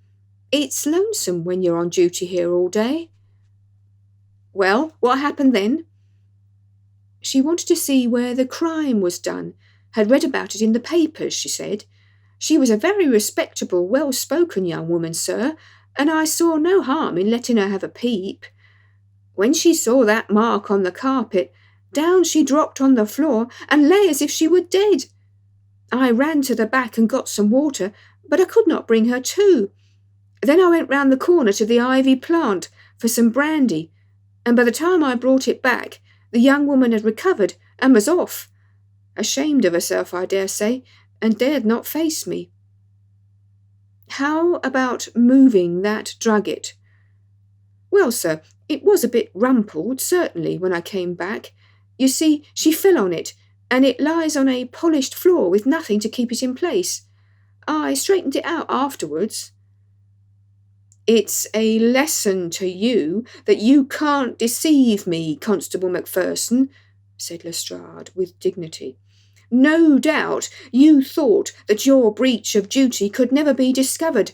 [SPEAKER 1] It's lonesome when you're on duty here all day. Well, what happened then? She wanted to see where the crime was done, had read about it in the papers, she said. She was a very respectable, well-spoken young woman, sir, and I saw no harm in letting her have a peep. When she saw that mark on the carpet, down she dropped on the floor and lay as if she were dead. I ran to the back and got some water, but I could not bring her to. Then I went round the corner to the ivy plant for some brandy, and by the time I brought it back, the young woman had recovered and was off. Ashamed of herself, I dare say, and dared not face me. How about moving that drugget? Well, sir, it was a bit rumpled, certainly, when I came back. You see, she fell on it, and it lies on a polished floor with nothing to keep it in place. I straightened it out afterwards. It's a lesson to you that you can't deceive me, Constable Macpherson, said Lestrade with dignity. No doubt you thought that your breach of duty could never be discovered,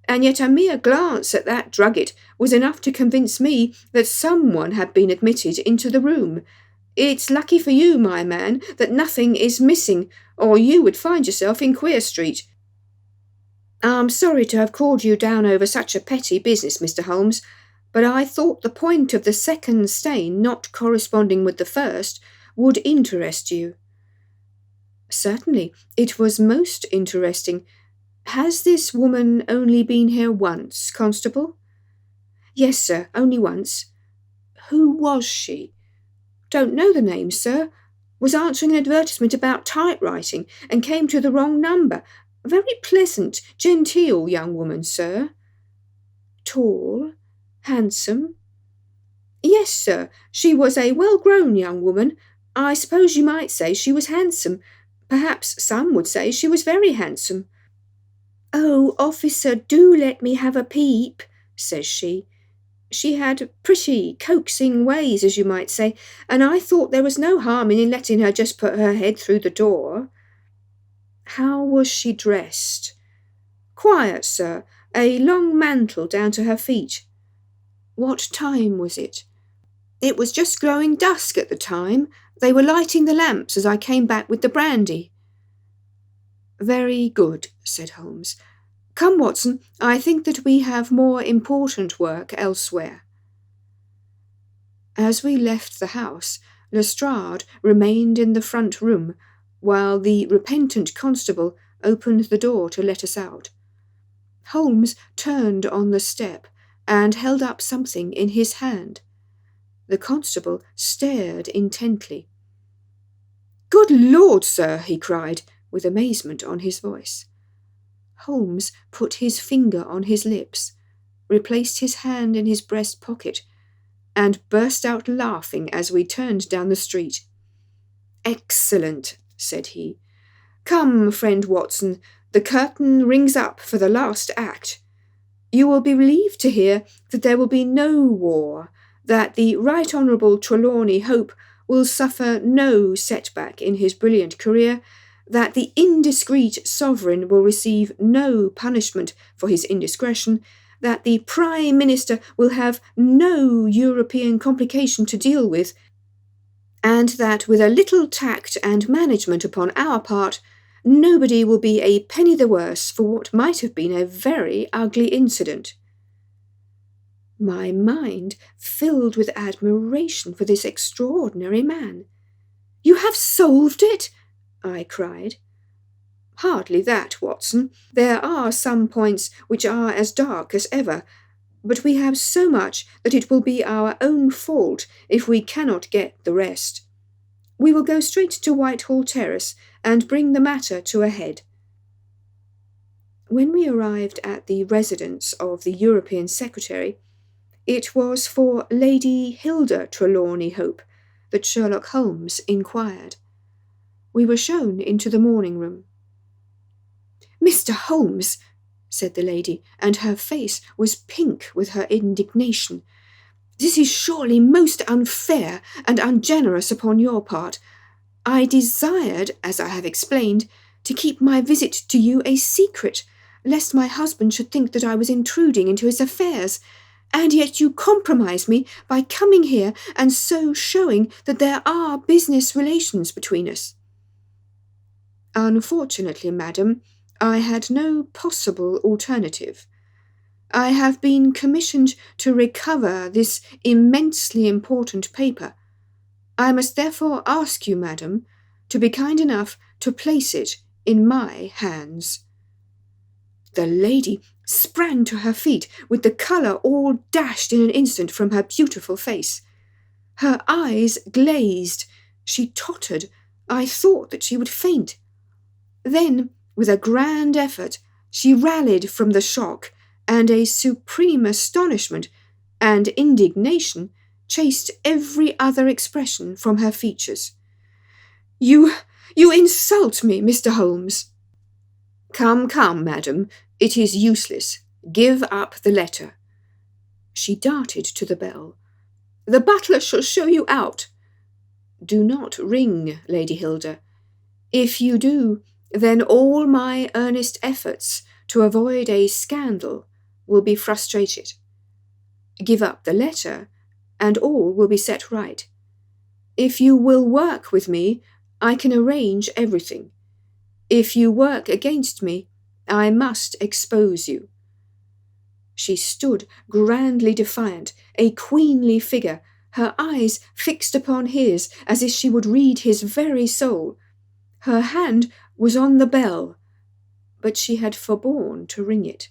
[SPEAKER 1] and yet a mere glance at that drugget was enough to convince me that someone had been admitted into the room. It's lucky for you, my man, that nothing is missing, or you would find yourself in Queer Street. I'm sorry to have called you down over such a petty business, Mr. Holmes, but I thought the point of the second stain not corresponding with the first would interest you. Certainly, it was most interesting. Has this woman only been here once, Constable? Yes, sir, only once. Who was she? Don't know the name, sir. Was answering an advertisement about typewriting and came to the wrong number. A very pleasant, genteel young woman, sir. Tall? Handsome? Yes, sir. She was a well-grown young woman. I suppose you might say she was handsome. Perhaps some would say she was very handsome. Oh, officer, do let me have a peep, says she. She had pretty, coaxing ways, as you might say, and I thought there was no harm in letting her just put her head through the door. How was she dressed? Quiet, sir, a long mantle down to her feet. What time was it? It was just growing dusk at the time. They were lighting the lamps as I came back with the brandy. Very good, said Holmes. Come, Watson, I think that we have more important work elsewhere. As we left the house, Lestrade remained in the front room, while the repentant constable opened the door to let us out. Holmes turned on the step and held up something in his hand. The constable stared intently. Good Lord, sir, he cried, with amazement on his voice. Holmes put his finger on his lips, replaced his hand in his breast pocket, and burst out laughing as we turned down the street. Excellent, said he. Come, friend Watson, the curtain rings up for the last act. You will be relieved to hear that there will be no war, that the Right Honourable Trelawney Hope will suffer no setback in his brilliant career, that the indiscreet sovereign will receive no punishment for his indiscretion, that the Prime Minister will have no European complication to deal with, and that with a little tact and management upon our part, nobody will be a penny the worse for what might have been a very ugly incident. My mind filled with admiration for this extraordinary man. You have solved it? I cried. Hardly that, Watson. There are some points which are as dark as ever, but we have so much that it will be our own fault if we cannot get the rest. We will go straight to Whitehall Terrace and bring the matter to a head. When we arrived at the residence of the European Secretary, it was for Lady Hilda Trelawney Hope that Sherlock Holmes inquired. We were shown into the morning room. Mr. Holmes, said the lady, and her face was pink with her indignation, this is surely most unfair and ungenerous upon your part. I desired, as I have explained, to keep my visit to you a secret, lest my husband should think that I was intruding into his affairs, and yet you compromise me by coming here and so showing that there are business relations between us. Unfortunately, madam, I had no possible alternative. I have been commissioned to recover this immensely important paper. I must therefore ask you, madam, to be kind enough to place it in my hands. The lady sprang to her feet, with the colour all dashed in an instant from her beautiful face. Her eyes glazed. She tottered. I thought that she would faint. Then, with a grand effort, she rallied from the shock, and a supreme astonishment and indignation chased every other expression from her features. You insult me, Mr. Holmes. Come, madam, it is useless. Give up the letter. She darted to the bell. The butler shall show you out. Do not ring, Lady Hilda. If you do, then all my earnest efforts to avoid a scandal will be frustrated. Give up the letter, and all will be set right. If you will work with me, I can arrange everything. If you work against me, I must expose you. She stood grandly defiant, a queenly figure, her eyes fixed upon his as if she would read his very soul. Her hand was on the bell, but she had forborne to ring it.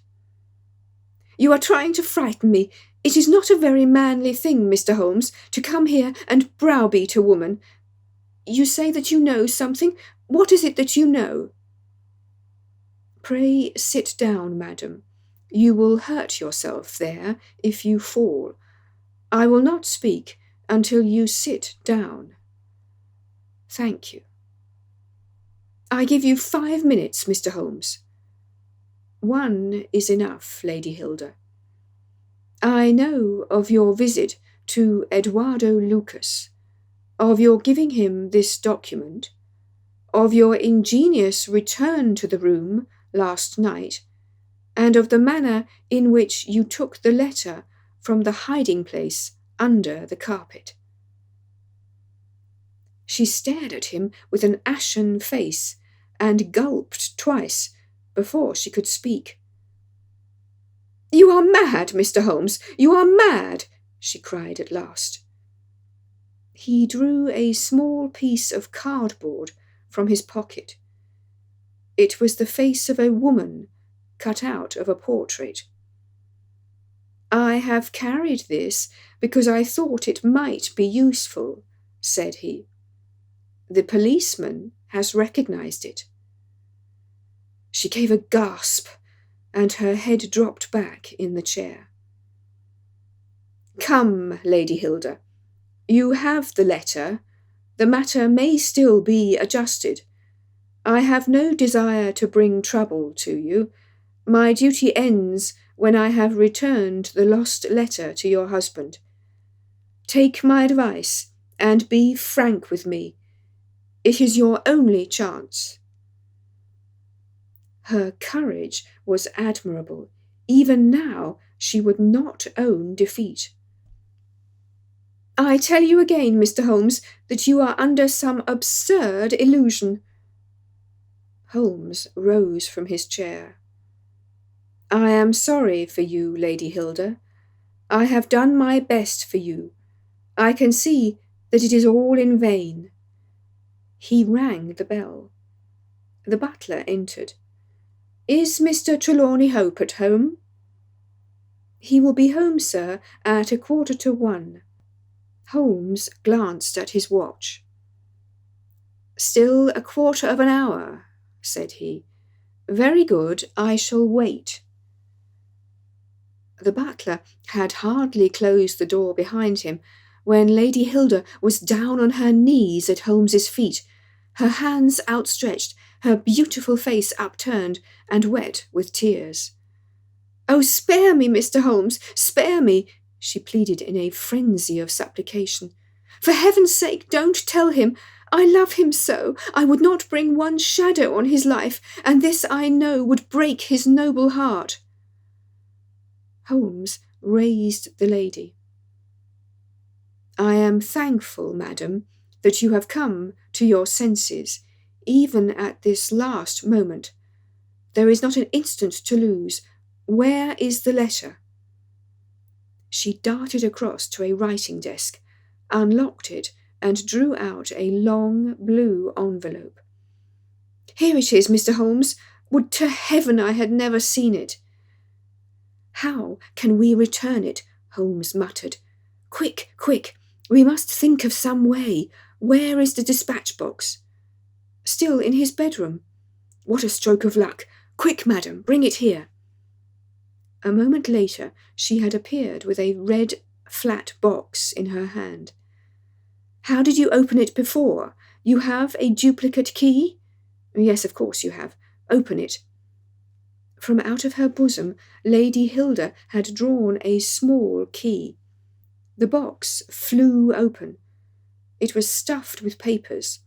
[SPEAKER 1] You are trying to frighten me. It is not a very manly thing, Mr. Holmes, to come here and browbeat a woman. You say that you know something. What is it that you know? Pray sit down, madam. You will hurt yourself there if you fall. I will not speak until you sit down. Thank you. I give you 5 minutes, Mr. Holmes. 1 is enough, Lady Hilda. I know of your visit to Eduardo Lucas, of your giving him this document, of your ingenious return to the room last night, and of the manner in which you took the letter from the hiding-place under the carpet. She stared at him with an ashen face, and gulped twice before she could speak. You are mad, Mr. Holmes, you are mad, she cried at last. He drew a small piece of cardboard from his pocket. It was the face of a woman cut out of a portrait. I have carried this because I thought it might be useful, said he. The policeman has recognized it. She gave a gasp, and her head dropped back in the chair. Come, Lady Hilda, you have the letter. The matter may still be adjusted. I have no desire to bring trouble to you. My duty ends when I have returned the lost letter to your husband. Take my advice and be frank with me. It is your only chance. Her courage was admirable. Even now she would not own defeat. I tell you again, Mr. Holmes, that you are under some absurd illusion. Holmes rose from his chair. I am sorry for you, Lady Hilda. I have done my best for you. I can see that it is all in vain. He rang the bell. The butler entered. Is Mr. Trelawney Hope at home? He will be home, sir, at 1:15. Holmes glanced at his watch. Still 1/4 of an hour, said he. Very good, I shall wait. The butler had hardly closed the door behind him when Lady Hilda was down on her knees at Holmes's feet, her hands outstretched, her beautiful face upturned and wet with tears. Oh, spare me, Mr. Holmes, spare me, she pleaded in a frenzy of supplication. For heaven's sake, don't tell him. I love him so. I would not bring one shadow on his life, and this I know would break his noble heart. Holmes raised the lady. I am thankful, madam, that you have come to your senses, even at this last moment. There is not an instant to lose. Where is the letter? She darted across to a writing desk, unlocked it, and drew out a long blue envelope. Here it is, Mr. Holmes. Would to heaven I had never seen it. How can we return it? Holmes muttered. Quick, quick, we must think of some way. Where is the dispatch box? Still in his bedroom. What a stroke of luck. Quick, madam, bring it here. A moment later she had appeared with a red, flat box in her hand. How did you open it before? You have a duplicate key? Yes, of course you have. Open it. From out of her bosom, Lady Hilda had drawn a small key. The box flew open. It was stuffed with papers.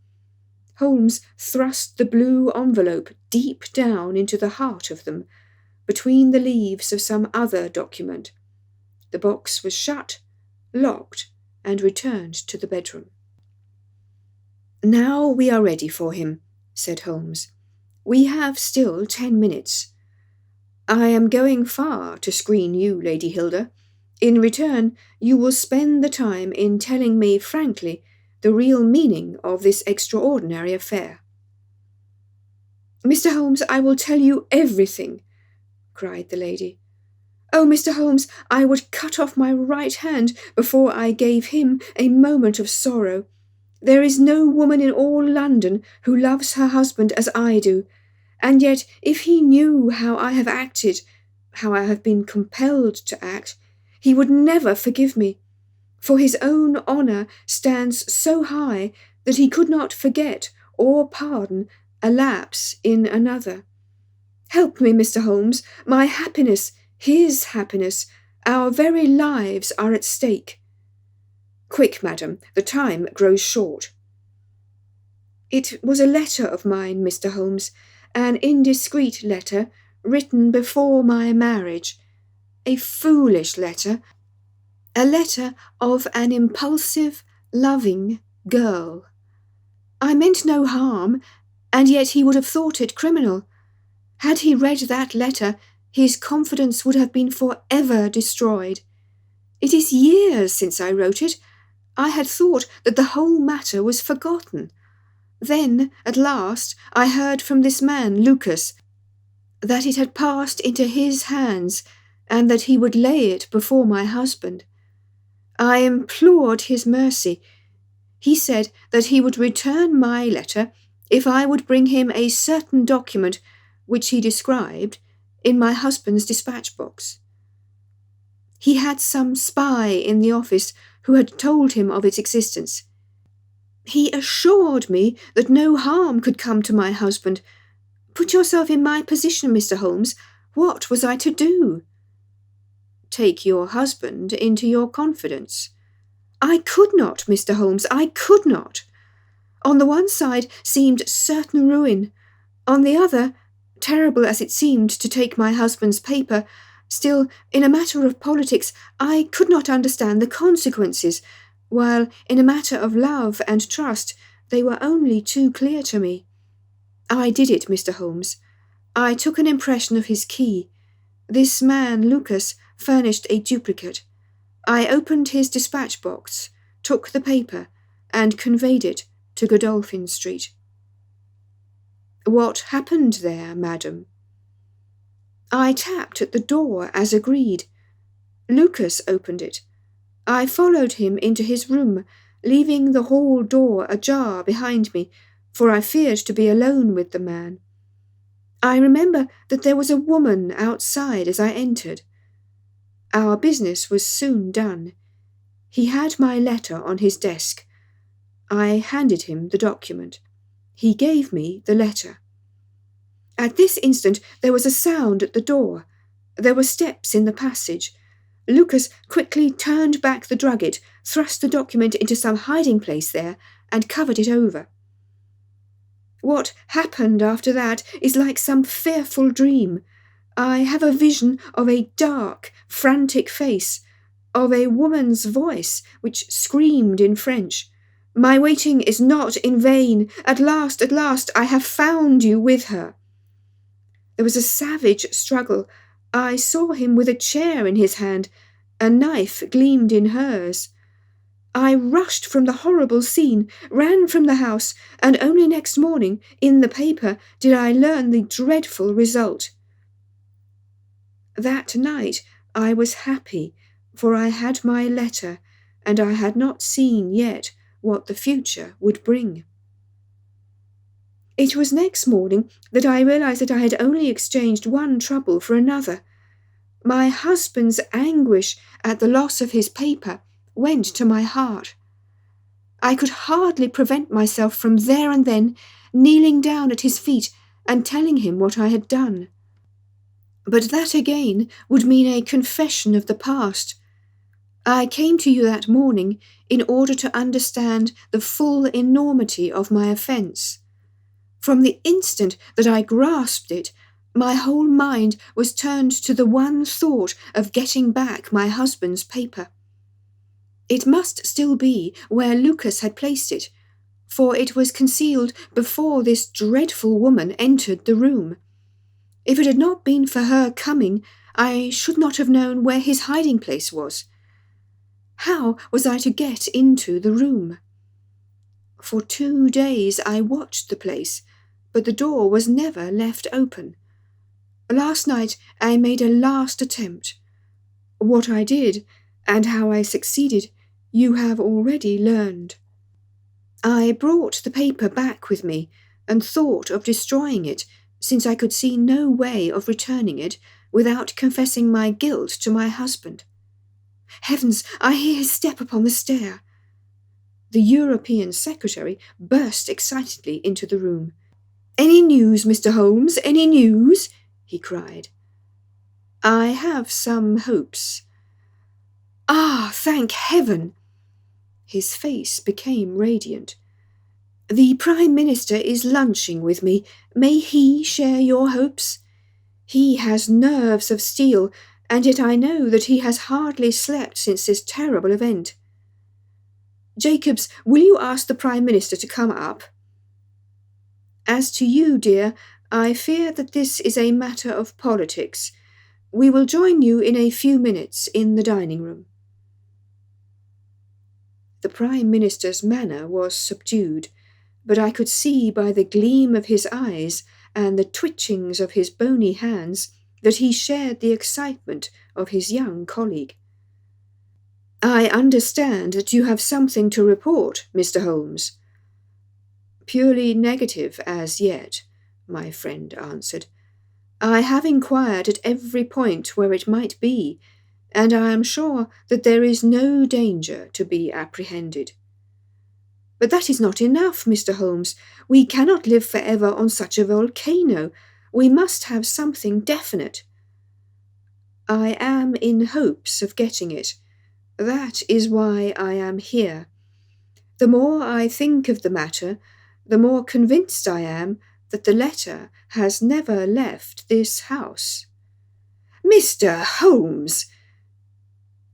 [SPEAKER 1] Holmes thrust the blue envelope deep down into the heart of them, between the leaves of some other document. The box was shut, locked, and returned to the bedroom. "Now we are ready for him," said Holmes. "We have still 10 minutes. I am going far to screen you, Lady Hilda. In return, you will spend the time in telling me frankly the real meaning of this extraordinary affair." "Mr. Holmes, I will tell you everything," cried the lady. "Oh, Mr. Holmes, I would cut off my right hand before I gave him a moment of sorrow. There is no woman in all London who loves her husband as I do, and yet if he knew how I have acted, how I have been compelled to act, he would never forgive me, for his own honour stands so high that he could not forget or pardon a lapse in another. Help me, Mr. Holmes. My happiness, his happiness, our very lives are at stake." "Quick, madam, the time grows short." "It was a letter of mine, Mr. Holmes, an indiscreet letter written before my marriage, a foolish letter, a letter of an impulsive, loving girl. I meant no harm, and yet he would have thought it criminal. Had he read that letter, his confidence would have been forever destroyed. It is years since I wrote it. I had thought that the whole matter was forgotten. Then, at last, I heard from this man, Lucas, that it had passed into his hands, and that he would lay it before my husband. I implored his mercy. He said that he would return my letter if I would bring him a certain document which he described in my husband's dispatch box. He had some spy in the office who had told him of its existence. He assured me that no harm could come to my husband. Put yourself in my position, Mr. Holmes. What was I to do?" "Take your husband into your confidence." "I could not, Mr. Holmes, I could not. On the one side seemed certain ruin. On the other, terrible as it seemed to take my husband's paper, still, in a matter of politics, I could not understand the consequences, while in a matter of love and trust they were only too clear to me. I did it, Mr. Holmes. I took an impression of his key. This man, Lucas, furnished a duplicate. I opened his dispatch box, took the paper, and conveyed it to Godolphin Street." "What happened there, madam?" "I tapped at the door as agreed. Lucas opened it. I followed him into his room, leaving the hall door ajar behind me, for I feared to be alone with the man. I remember that there was a woman outside as I entered. Our business was soon done. He had my letter on his desk. I handed him the document. He gave me the letter. At this instant there was a sound at the door. There were steps in the passage. Lucas quickly turned back the drugget, thrust the document into some hiding place there, and covered it over. What happened after that is like some fearful dream. I have a vision of a dark, frantic face, of a woman's voice which screamed in French, "My waiting is not in vain. At last, I have found you with her." There was a savage struggle. I saw him with a chair in his hand. A knife gleamed in hers. I rushed from the horrible scene, ran from the house, and only next morning, in the paper, did I learn the dreadful result. That night I was happy, for I had my letter, and I had not seen yet what the future would bring. It was next morning that I realized that I had only exchanged one trouble for another. My husband's anguish at the loss of his paper went to my heart. I could hardly prevent myself from there and then kneeling down at his feet and telling him what I had done. But that again would mean a confession of the past. I came to you that morning in order to understand the full enormity of my offence. From the instant that I grasped it, my whole mind was turned to the one thought of getting back my husband's paper. It must still be where Lucas had placed it, for it was concealed before this dreadful woman entered the room. If it had not been for her coming, I should not have known where his hiding place was. How was I to get into the room? For 2 days I watched the place, but the door was never left open. Last night I made a last attempt. What I did, and how I succeeded, you have already learned. I brought the paper back with me, and thought of destroying it, since I could see no way of returning it without confessing my guilt to my husband. Heavens, I hear his step upon the stair. The European secretary burst excitedly into the room. "Any news, Mr. Holmes? Any news?" he cried. "I have some hopes." "Ah, thank heaven!" His face became radiant. "The Prime Minister is lunching with me. May he share your hopes? He has nerves of steel, and yet I know that he has hardly slept since this terrible event. Jacobs, will you ask the Prime Minister to come up? As to you, dear, I fear that this is a matter of politics. We will join you in a few minutes in the dining-room." The Prime Minister's manner was subdued, but I could see by the gleam of his eyes and the twitchings of his bony hands that he shared the excitement of his young colleague. "I understand that you have something to report, Mr. Holmes." "Purely negative as yet," my friend answered. "I have inquired at every point where it might be, and I am sure that there is no danger to be apprehended." "But that is not enough, Mr. Holmes. We cannot live forever on such a volcano. We must have something definite." "I am in hopes of getting it. That is why I am here. The more I think of the matter, the more convinced I am that the letter has never left this house." "Mr. Holmes!"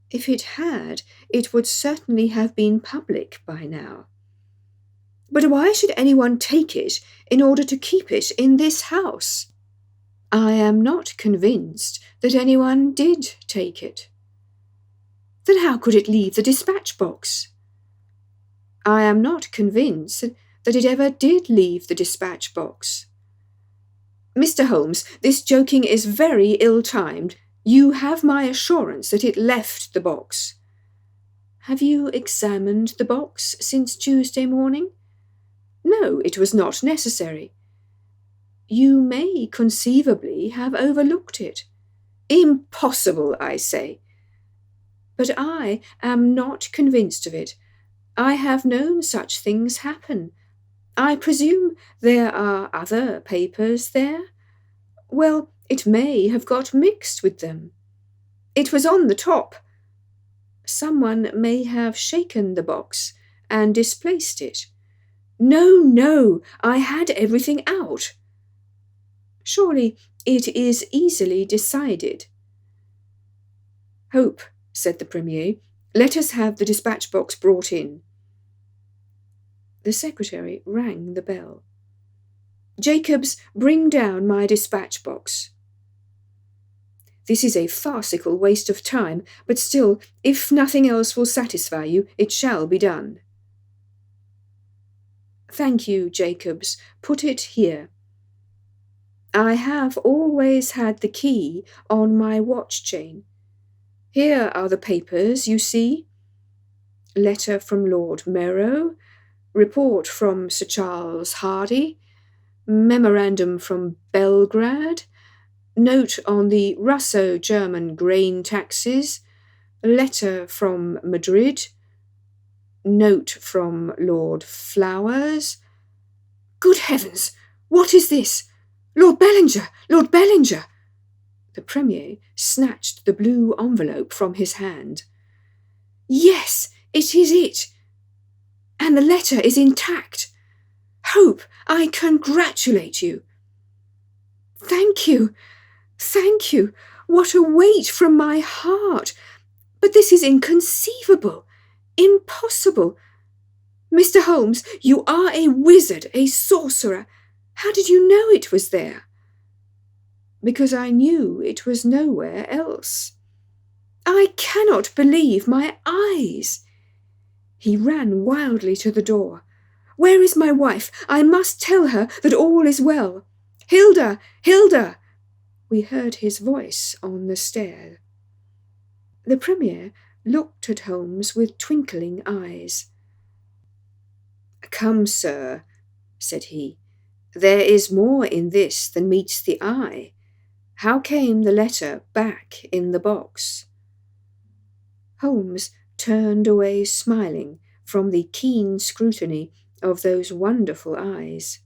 [SPEAKER 1] "If it had, it would certainly have been public by now." "But why should anyone take it in order to keep it in this house?" "I am not convinced that anyone did take it." "Then how could it leave the dispatch box?" "I am not convinced that it ever did leave the dispatch box." "Mr. Holmes, this joking is very ill-timed. You have my assurance that it left the box." "Have you examined the box since Tuesday morning?" "No, it was not necessary." "You may conceivably have overlooked it." "Impossible, I say." "But I am not convinced of it. I have known such things happen. I presume there are other papers there? Well, it may have got mixed with them." "It was on the top." "Someone may have shaken the box and displaced it." No, I had everything out." "Surely it is easily decided." "Hope," said the Premier. "Let us have the dispatch box brought in." The secretary rang the bell. "Jacobs, bring down my dispatch box." This is a farcical waste of time, but still, if nothing else will satisfy you, it shall be done. "Thank you, Jacobs. Put it here." I have always had the key on my watch chain. Here are the papers, you see. Letter from Lord Merrow, report from Sir Charles Hardy, memorandum from Belgrade, note on the Russo-German grain taxes, letter from Madrid, note from Lord Flowers. Good heavens! What is this? Lord Bellinger! Lord Bellinger! The Premier snatched the blue envelope from his hand. Yes, it is it. And the letter is intact. Hope, I congratulate you. Thank you. Thank you. What a weight from my heart. But this is inconceivable. Impossible. Mr. Holmes, you are a wizard, a sorcerer. How did you know it was there? Because I knew it was nowhere else. I cannot believe my eyes. He ran wildly to the door. Where is my wife? I must tell her that all is well. Hilda! Hilda! We heard his voice on the stair. The Premier looked at Holmes with twinkling eyes. Come, sir, said he, there is more in this than meets the eye. How came the letter back in the box? Holmes turned away smiling from the keen scrutiny of those wonderful eyes.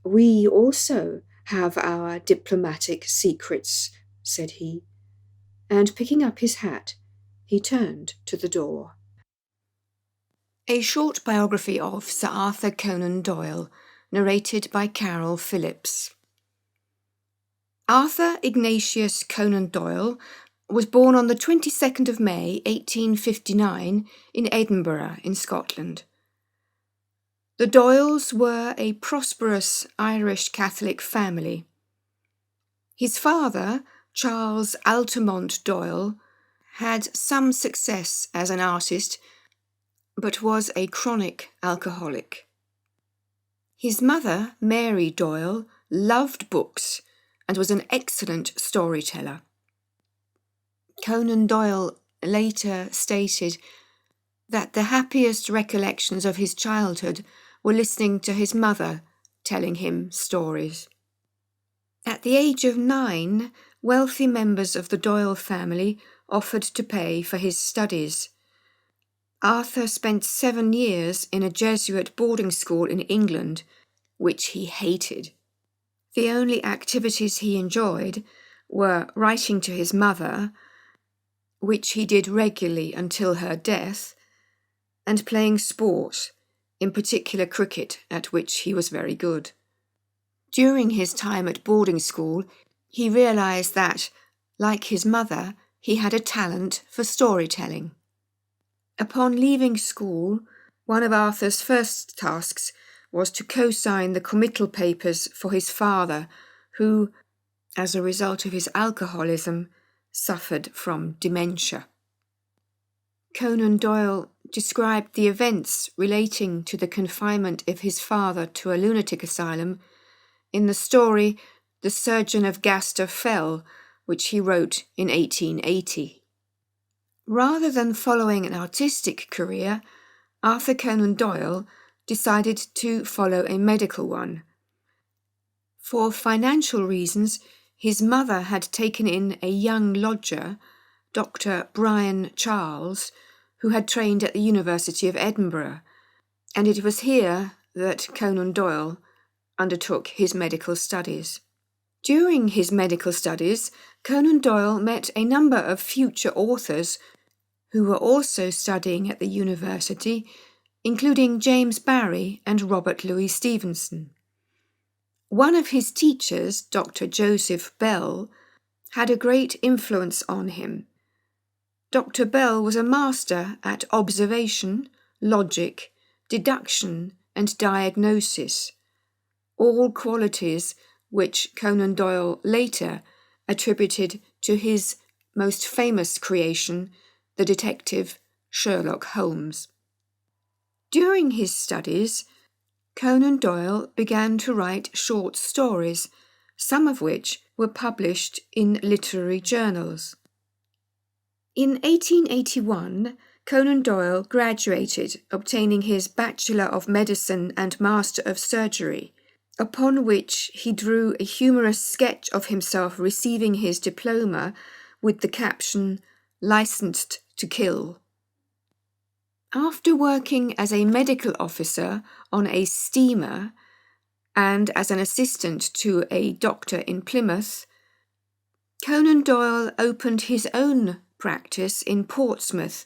[SPEAKER 1] We also have our diplomatic secrets, said he, and picking up his hat, he turned to the door. A short biography of Sir Arthur Conan Doyle, narrated by Carol Phillips. Arthur Ignatius Conan Doyle was born on the 22nd of May, 1859, in Edinburgh, in Scotland. The Doyles were a prosperous Irish Catholic family. His father, Charles Altamont Doyle, had some success as an artist, but was a chronic alcoholic. His mother, Mary Doyle, loved books and was an excellent storyteller. Conan Doyle later stated that the happiest recollections of his childhood were listening to his mother telling him stories. At the age of 9, wealthy members of the Doyle family offered to pay for his studies. Arthur spent 7 years in a Jesuit boarding school in England, which he hated. The only activities he enjoyed were writing to his mother, which he did regularly until her death, and playing sport, in particular cricket, at which he was very good. During his time at boarding school, he realised that, like his mother, he had a talent for storytelling. Upon leaving school, one of Arthur's first tasks was to co-sign the committal papers for his father, who, as a result of his alcoholism, suffered from dementia. Conan Doyle described the events relating to the confinement of his father to a lunatic asylum in the story The Surgeon of Gaster Fell, which he wrote in 1880. Rather than following an artistic career, Arthur Conan Doyle decided to follow a medical one. For financial reasons, his mother had taken in a young lodger, Dr. Brian Charles, who had trained at the University of Edinburgh, and it was here that Conan Doyle undertook his medical studies. During his medical studies, Conan Doyle met a number of future authors who were also studying at the university, including James Barrie and Robert Louis Stevenson. One of his teachers, Dr. Joseph Bell, had a great influence on him. Dr. Bell was a master at observation, logic, deduction, and diagnosis, all qualities which Conan Doyle later attributed to his most famous creation, the detective Sherlock Holmes. During his studies, Conan Doyle began to write short stories, some of which were published in literary journals. In 1881, Conan Doyle graduated, obtaining his Bachelor of Medicine and Master of Surgery, upon which he drew a humorous sketch of himself receiving his diploma with the caption, "Licensed to Kill." After working as a medical officer on a steamer and as an assistant to a doctor in Plymouth, Conan Doyle opened his own practice in Portsmouth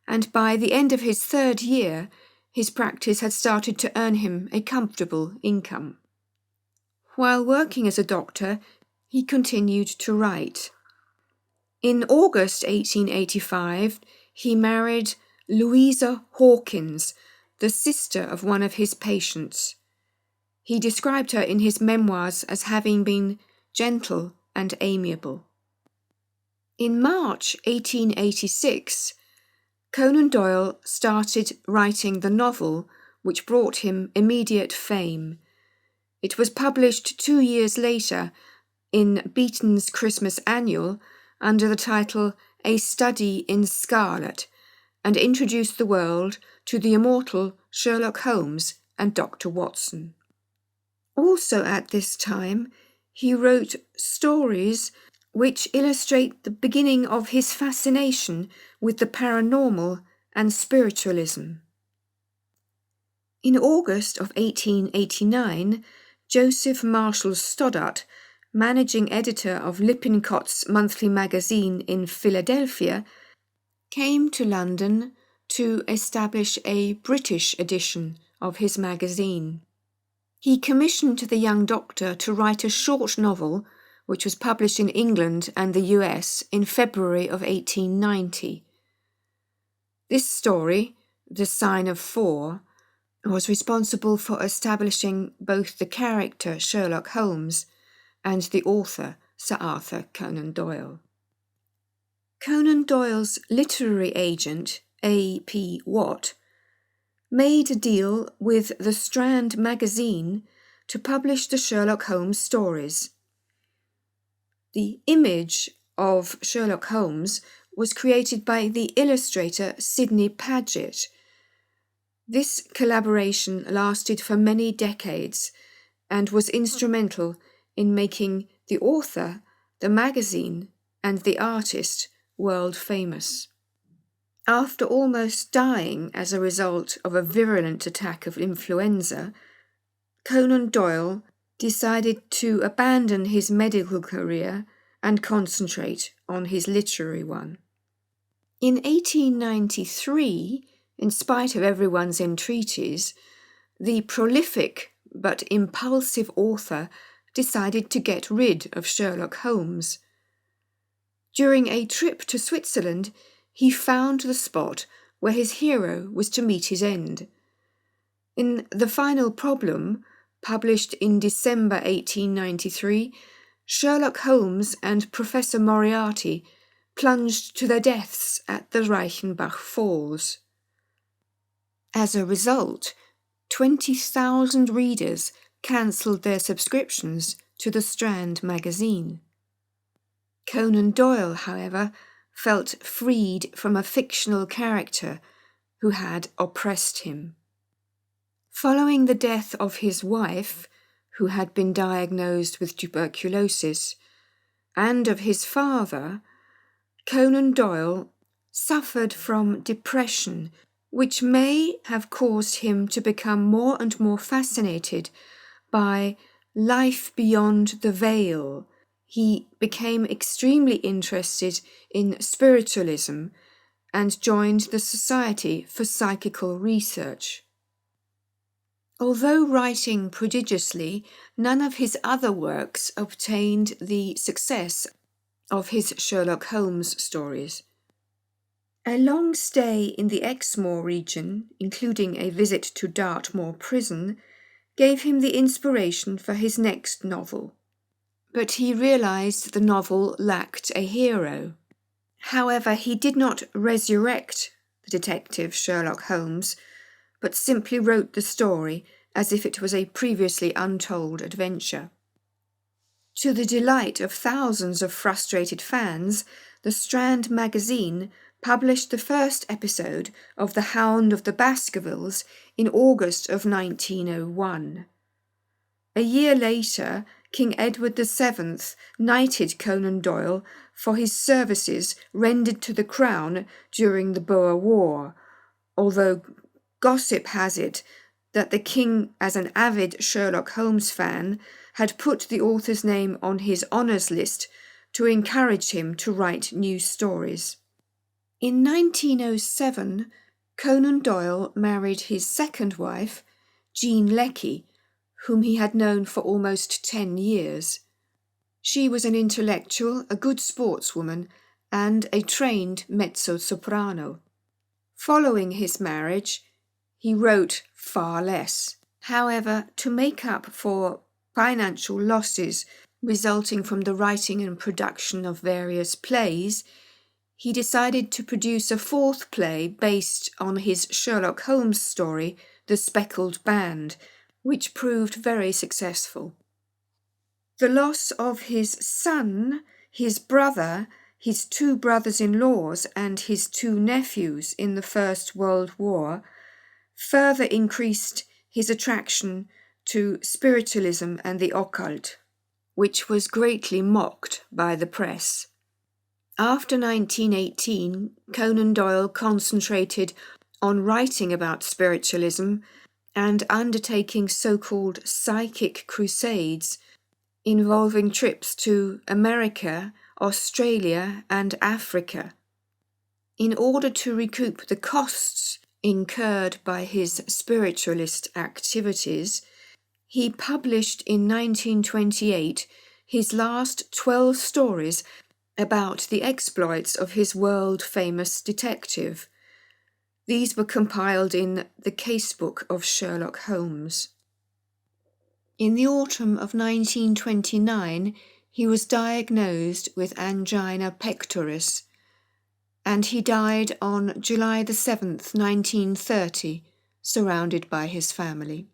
[SPEAKER 1] and by the end of his 3rd year, his practice had started to earn him a comfortable income. While working as a doctor, he continued to write. In August 1885, he married Louisa Hawkins, the sister of one of his patients. He described her in his memoirs as having been gentle and amiable. In March 1886, Conan Doyle started writing the novel which brought him immediate fame. It was published 2 years later in Beeton's Christmas Annual under the title A Study in Scarlet, and introduced the world to the immortal Sherlock Holmes and Dr. Watson. Also at this time, he wrote stories which illustrate the beginning of his fascination with the paranormal and spiritualism. In August of 1889, Joseph Marshall Stoddart, managing editor of Lippincott's monthly magazine in Philadelphia, came to London to establish a British edition of his magazine. He commissioned the young doctor to write a short novel which was published in England and the US in February of 1890. This story, The Sign of Four, was responsible for establishing both the character Sherlock Holmes and the author Sir Arthur Conan Doyle. Conan Doyle's literary agent, A. P. Watt, made a deal with the Strand magazine to publish the Sherlock Holmes stories. The image of Sherlock Holmes was created by the illustrator Sidney Paget. This collaboration lasted for many decades and was instrumental in making the author, the magazine, and the artist world famous. After almost dying as a result of a virulent attack of influenza, Conan Doyle decided to abandon his medical career and concentrate on his literary one. In 1893, in spite of everyone's entreaties, the prolific but impulsive author decided to get rid of Sherlock Holmes. During a trip to Switzerland, he found the spot where his hero was to meet his end. In The Final Problem, published in December 1893, Sherlock Holmes and Professor Moriarty plunged to their deaths at the Reichenbach Falls. As a result, 20,000 readers cancelled their subscriptions to the Strand magazine. Conan Doyle, however, felt freed from a fictional character who had oppressed him. Following the death of his wife, who had been diagnosed with tuberculosis, and of his father, Conan Doyle suffered from depression, which may have caused him to become more and more fascinated by life beyond the veil. He became extremely interested in spiritualism and joined the Society for Psychical Research. Although writing prodigiously, none of his other works obtained the success of his Sherlock Holmes stories. A long stay in the Exmoor region, including a visit to Dartmoor prison, gave him the inspiration for his next novel. But he realised the novel lacked a hero. However, he did not resurrect the detective Sherlock Holmes, but simply wrote the story as if it was a previously untold adventure. To the delight of thousands of frustrated fans, the Strand magazine published the first episode of The Hound of the Baskervilles in August of 1901. A year later, King Edward VII knighted Conan Doyle for his services rendered to the Crown during the Boer War, although gossip has it that the king, as an avid Sherlock Holmes fan, had put the author's name on his honours list to encourage him to write new stories. In 1907, Conan Doyle married his second wife, Jean Lecky, whom he had known for almost 10 years. She was an intellectual, a good sportswoman, and a trained mezzo-soprano. Following his marriage, he wrote far less. However, to make up for financial losses resulting from the writing and production of various plays, he decided to produce a fourth play based on his Sherlock Holmes story, The Speckled Band, which proved very successful. The loss of his son, his brother, his two brothers-in-laws, and his two nephews in the First World War further increased his attraction to spiritualism and the occult, which was greatly mocked by the press. After 1918, Conan Doyle concentrated on writing about spiritualism and undertaking so-called psychic crusades involving trips to America, Australia, and Africa. In order to recoup the costs incurred by his spiritualist activities, he published in 1928 his last 12 stories about the exploits of his world-famous detective. These were compiled in The Casebook of Sherlock Holmes. In the autumn of 1929, he was diagnosed with angina pectoris, and he died on July the 7th, 1930, surrounded by his family.